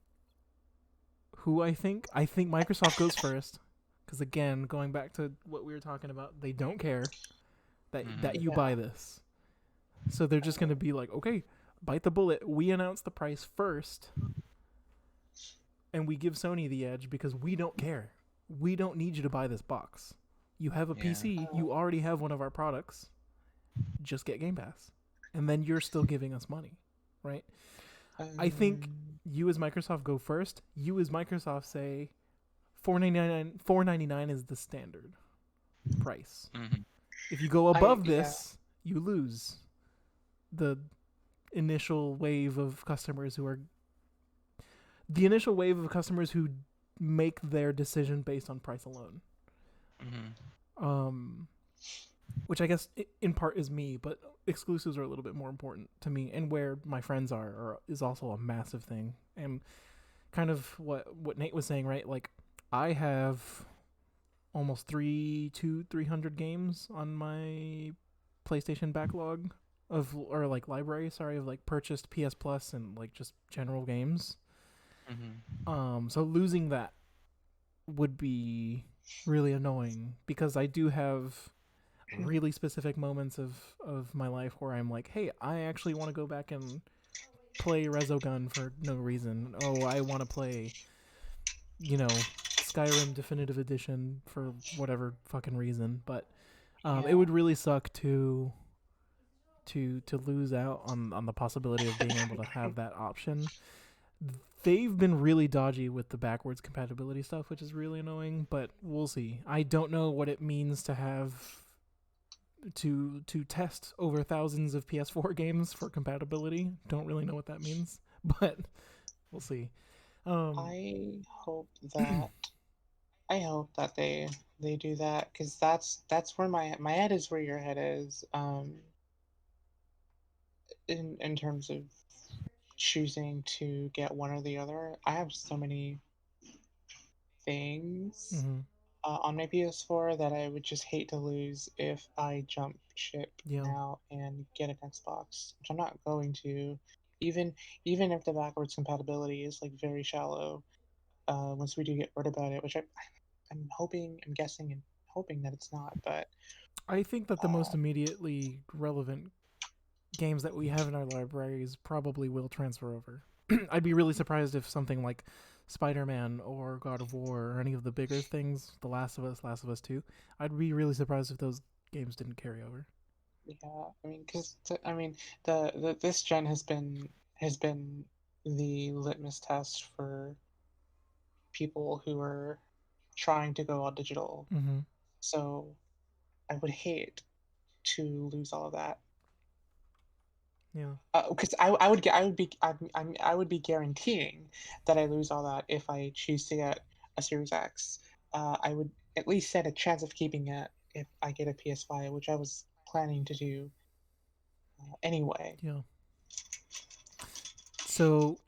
who I think Microsoft goes first, because again, going back to what we were talking about, they don't care that you buy this, so they're just gonna be like, okay, bite the bullet. We announce the price first, and we give Sony the edge because we don't care. We don't need you to buy this box. You have a Yeah. PC. You already have one of our products. Just get Game Pass, and then you're still giving us money, right? I think you as Microsoft go first. You as Microsoft say $4.99 is the standard price. Mhm. If you go above yeah. this, you lose the initial wave of customers who make their decision based on price alone. Mhm. Which I guess in part is me, but exclusives are a little bit more important to me, and where my friends is also a massive thing. And kind of what Nate was saying, right? Like I have almost 300 games on my PlayStation backlog or like library, sorry, of like purchased PS Plus and like just general games. So losing that would be really annoying because I do have really specific moments of my life where I'm like, hey, I actually want to go back and play Resogun for no reason. Oh, I want to play, Skyrim Definitive Edition for whatever fucking reason. But it would really suck to lose out on the possibility of being able to have that option. They've been really dodgy with the backwards compatibility stuff, which is really annoying, but we'll see. I don't know what it means to have to test over thousands of PS4 games for compatibility. Don't really know what that means, but we'll see. I hope that they do that, because that's where my head is, where your head is, in terms of choosing to get one or the other. I have so many things Mhm. on my PS4 that I would just hate to lose if I jump ship Yeah. now and get an Xbox, which I'm not going to, even if the backwards compatibility is like very shallow. Once we do get word about it, which I'm hoping, I'm guessing, and hoping that it's not, but I think that the most immediately relevant games that we have in our libraries probably will transfer over. I'd be really surprised if something like Spider-Man or God of War or any of the bigger things, The Last of Us 2, I'd be really surprised if those games didn't carry over. yeah, I mean, because the this gen has been the litmus test for people who are trying to go all digital. Mm-hmm. So I would hate to lose all of that. Yeah. Because I would be guaranteeing that I lose all that if I choose to get a Series X. I would at least stand a chance of keeping it if I get a PS5, which I was planning to do anyway. Yeah. So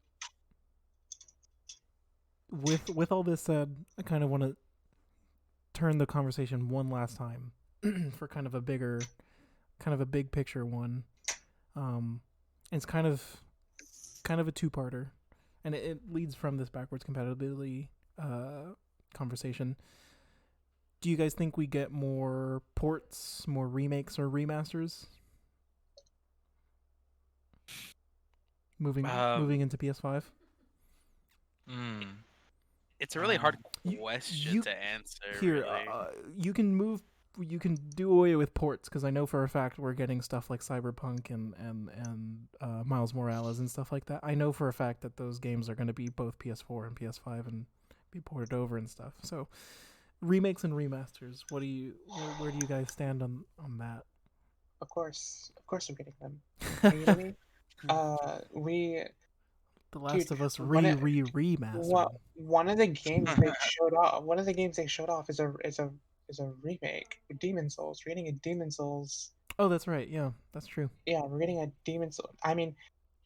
with all this said, I kind of want to turn the conversation one last time for kind of a big picture one. It's kind of a two-parter, and it leads from this backwards compatibility conversation. Do you guys think we get more ports, more remakes, or remasters moving into PS5? It's a really hard You- question you- to answer. Here, Really. you can do away with ports because I know for a fact we're getting stuff like Cyberpunk and Miles Morales and stuff like that. I know for a fact that those games are going to be both PS4 and PS5 and be ported over and stuff. So remakes and remasters. Where do you guys stand on that? Of course, I'm getting them. Are you kidding me? We The Last Dude, of Us one of- remastered. one of the games they showed off. One of the games they showed off is a remake. Demon Souls. We're getting a Demon Souls. Oh, that's right. Yeah, that's true. Yeah, we're getting a Demon Souls. I mean,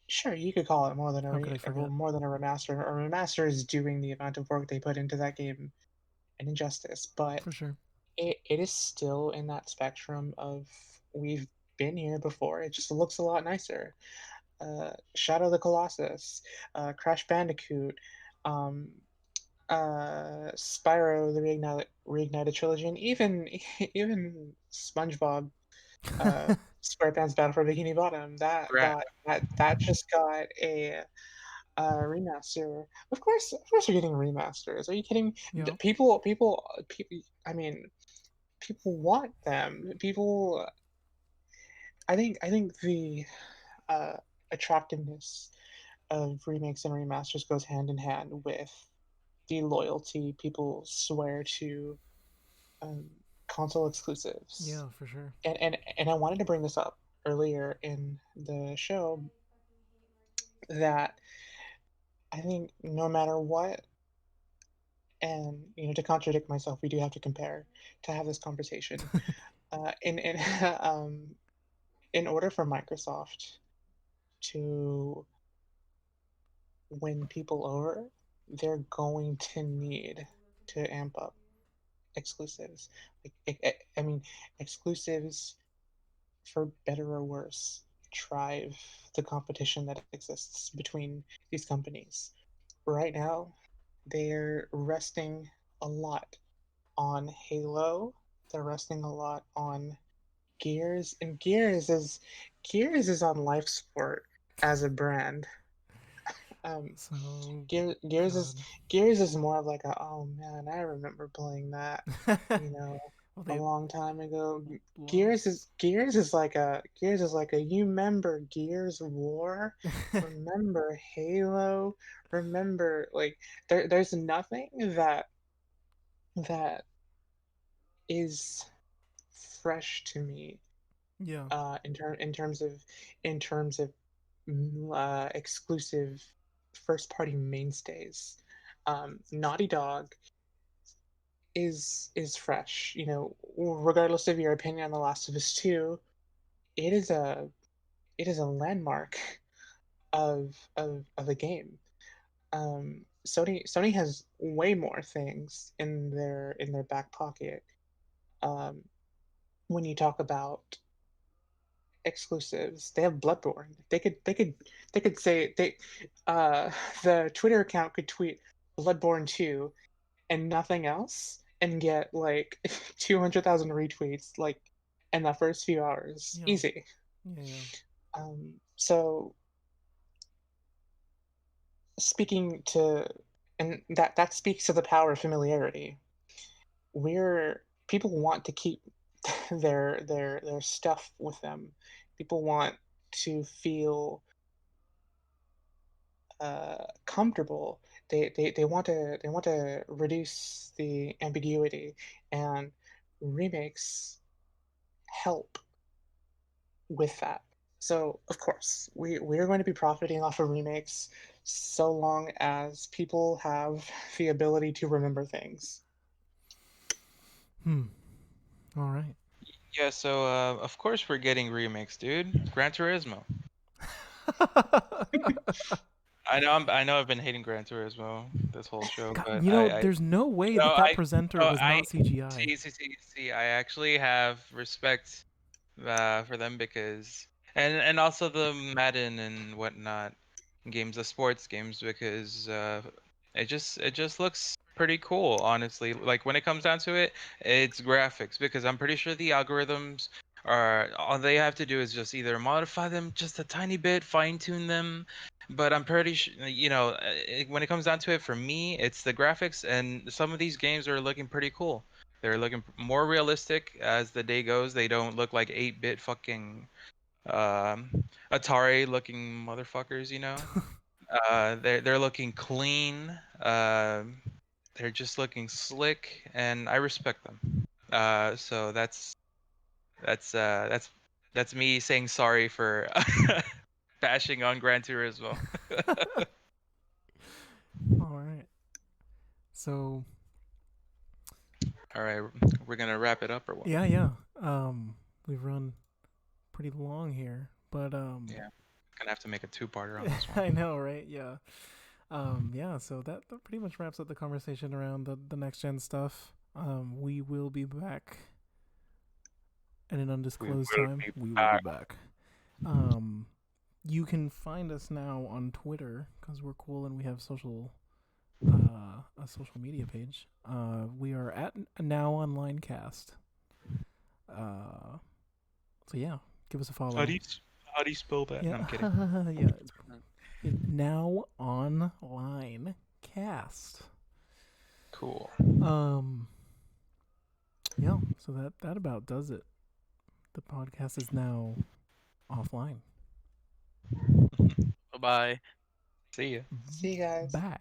sure, you could call it more than How could I forget? more than a remaster. A remaster is doing the amount of work they put into that game an injustice, but For sure. it is still in that spectrum of, we've been here before. It just looks a lot nicer. Shadow of the Colossus, Crash Bandicoot, Spyro the Reignited Trilogy, and even SpongeBob SquarePants Battle for Bikini Bottom. That just got a remaster. Of course, we're getting remasters. Are you kidding? Yeah. People. I mean, people want them. People. I think the attractiveness of remakes and remasters goes hand in hand with the loyalty people swear to console exclusives. Yeah, for sure. And I wanted to bring this up earlier in the show, that I think no matter what, and to contradict myself, we do have to compare to have this conversation. In order for Microsoft to win people over, they're going to need to amp up exclusives. I mean, exclusives, for better or worse, drive the competition that exists between these companies. Right now, they're resting a lot on Halo. They're resting a lot on Gears, and Gears is on life support as a brand. Um, So Gears is God. Gears is more of like a, oh man, I remember playing that, you know, Well, a they long time ago. lost. Gears is like a, you remember Gears War, remember Halo, remember, like, there's nothing that is fresh to me, Yeah. in terms of exclusive first party mainstays. Naughty Dog is fresh. Regardless of your opinion on The Last of Us 2, it is a landmark of a game. Sony has way more things in their back pocket. Um, when you talk about exclusives, they have Bloodborne. They could say uh the Twitter account could tweet Bloodborne 2 and nothing else and get like 200,000 retweets, like, in the first few hours. Yeah. Easy. Yeah. So speaking to and that speaks to the power of familiarity. People want to keep their stuff with them. People want to feel comfortable. They want to reduce the ambiguity, and remakes help with that. So of course we're going to be profiting off of remakes so long as people have the ability to remember things. Hmm. All right. Yeah, so of course we're getting remakes, dude. Gran Turismo. I know I've been hating Gran Turismo this whole show, God, but there's no way no, that presenter no, was not CGI. see, I actually have respect for them because, and also the Madden and whatnot games, the sports games, because it just looks pretty cool, honestly. Like when it comes down to it, it's graphics, because I'm pretty sure the algorithms are, all they have to do is just either modify them just a tiny bit, fine tune them. But I'm pretty sure, when it comes down to it, for me, it's the graphics, and some of these games are looking pretty cool. They're looking more realistic as the day goes. They don't look like 8-bit fucking Atari looking motherfuckers, you know. They're looking clean. They're just looking slick, and I respect them. So that's that's me saying sorry for bashing on Gran Turismo. All right. So All right, we're gonna wrap it up or what? yeah. We've run pretty long here, but Yeah, gonna have to make a two-parter on this one. I know, right? Yeah. Yeah. So that pretty much wraps up the conversation around the next gen stuff. We will be back at an undisclosed time. We will be back. You can find us now on Twitter because we're cool and we have a social media page. We are at Now Online Cast. So yeah, give us a follow. How do you spell that? Yeah, No, I'm kidding. yeah. It's Now Online Cast. Cool. Yeah. So that about does it. The podcast is now offline. Bye bye. See ya. See you guys. Bye.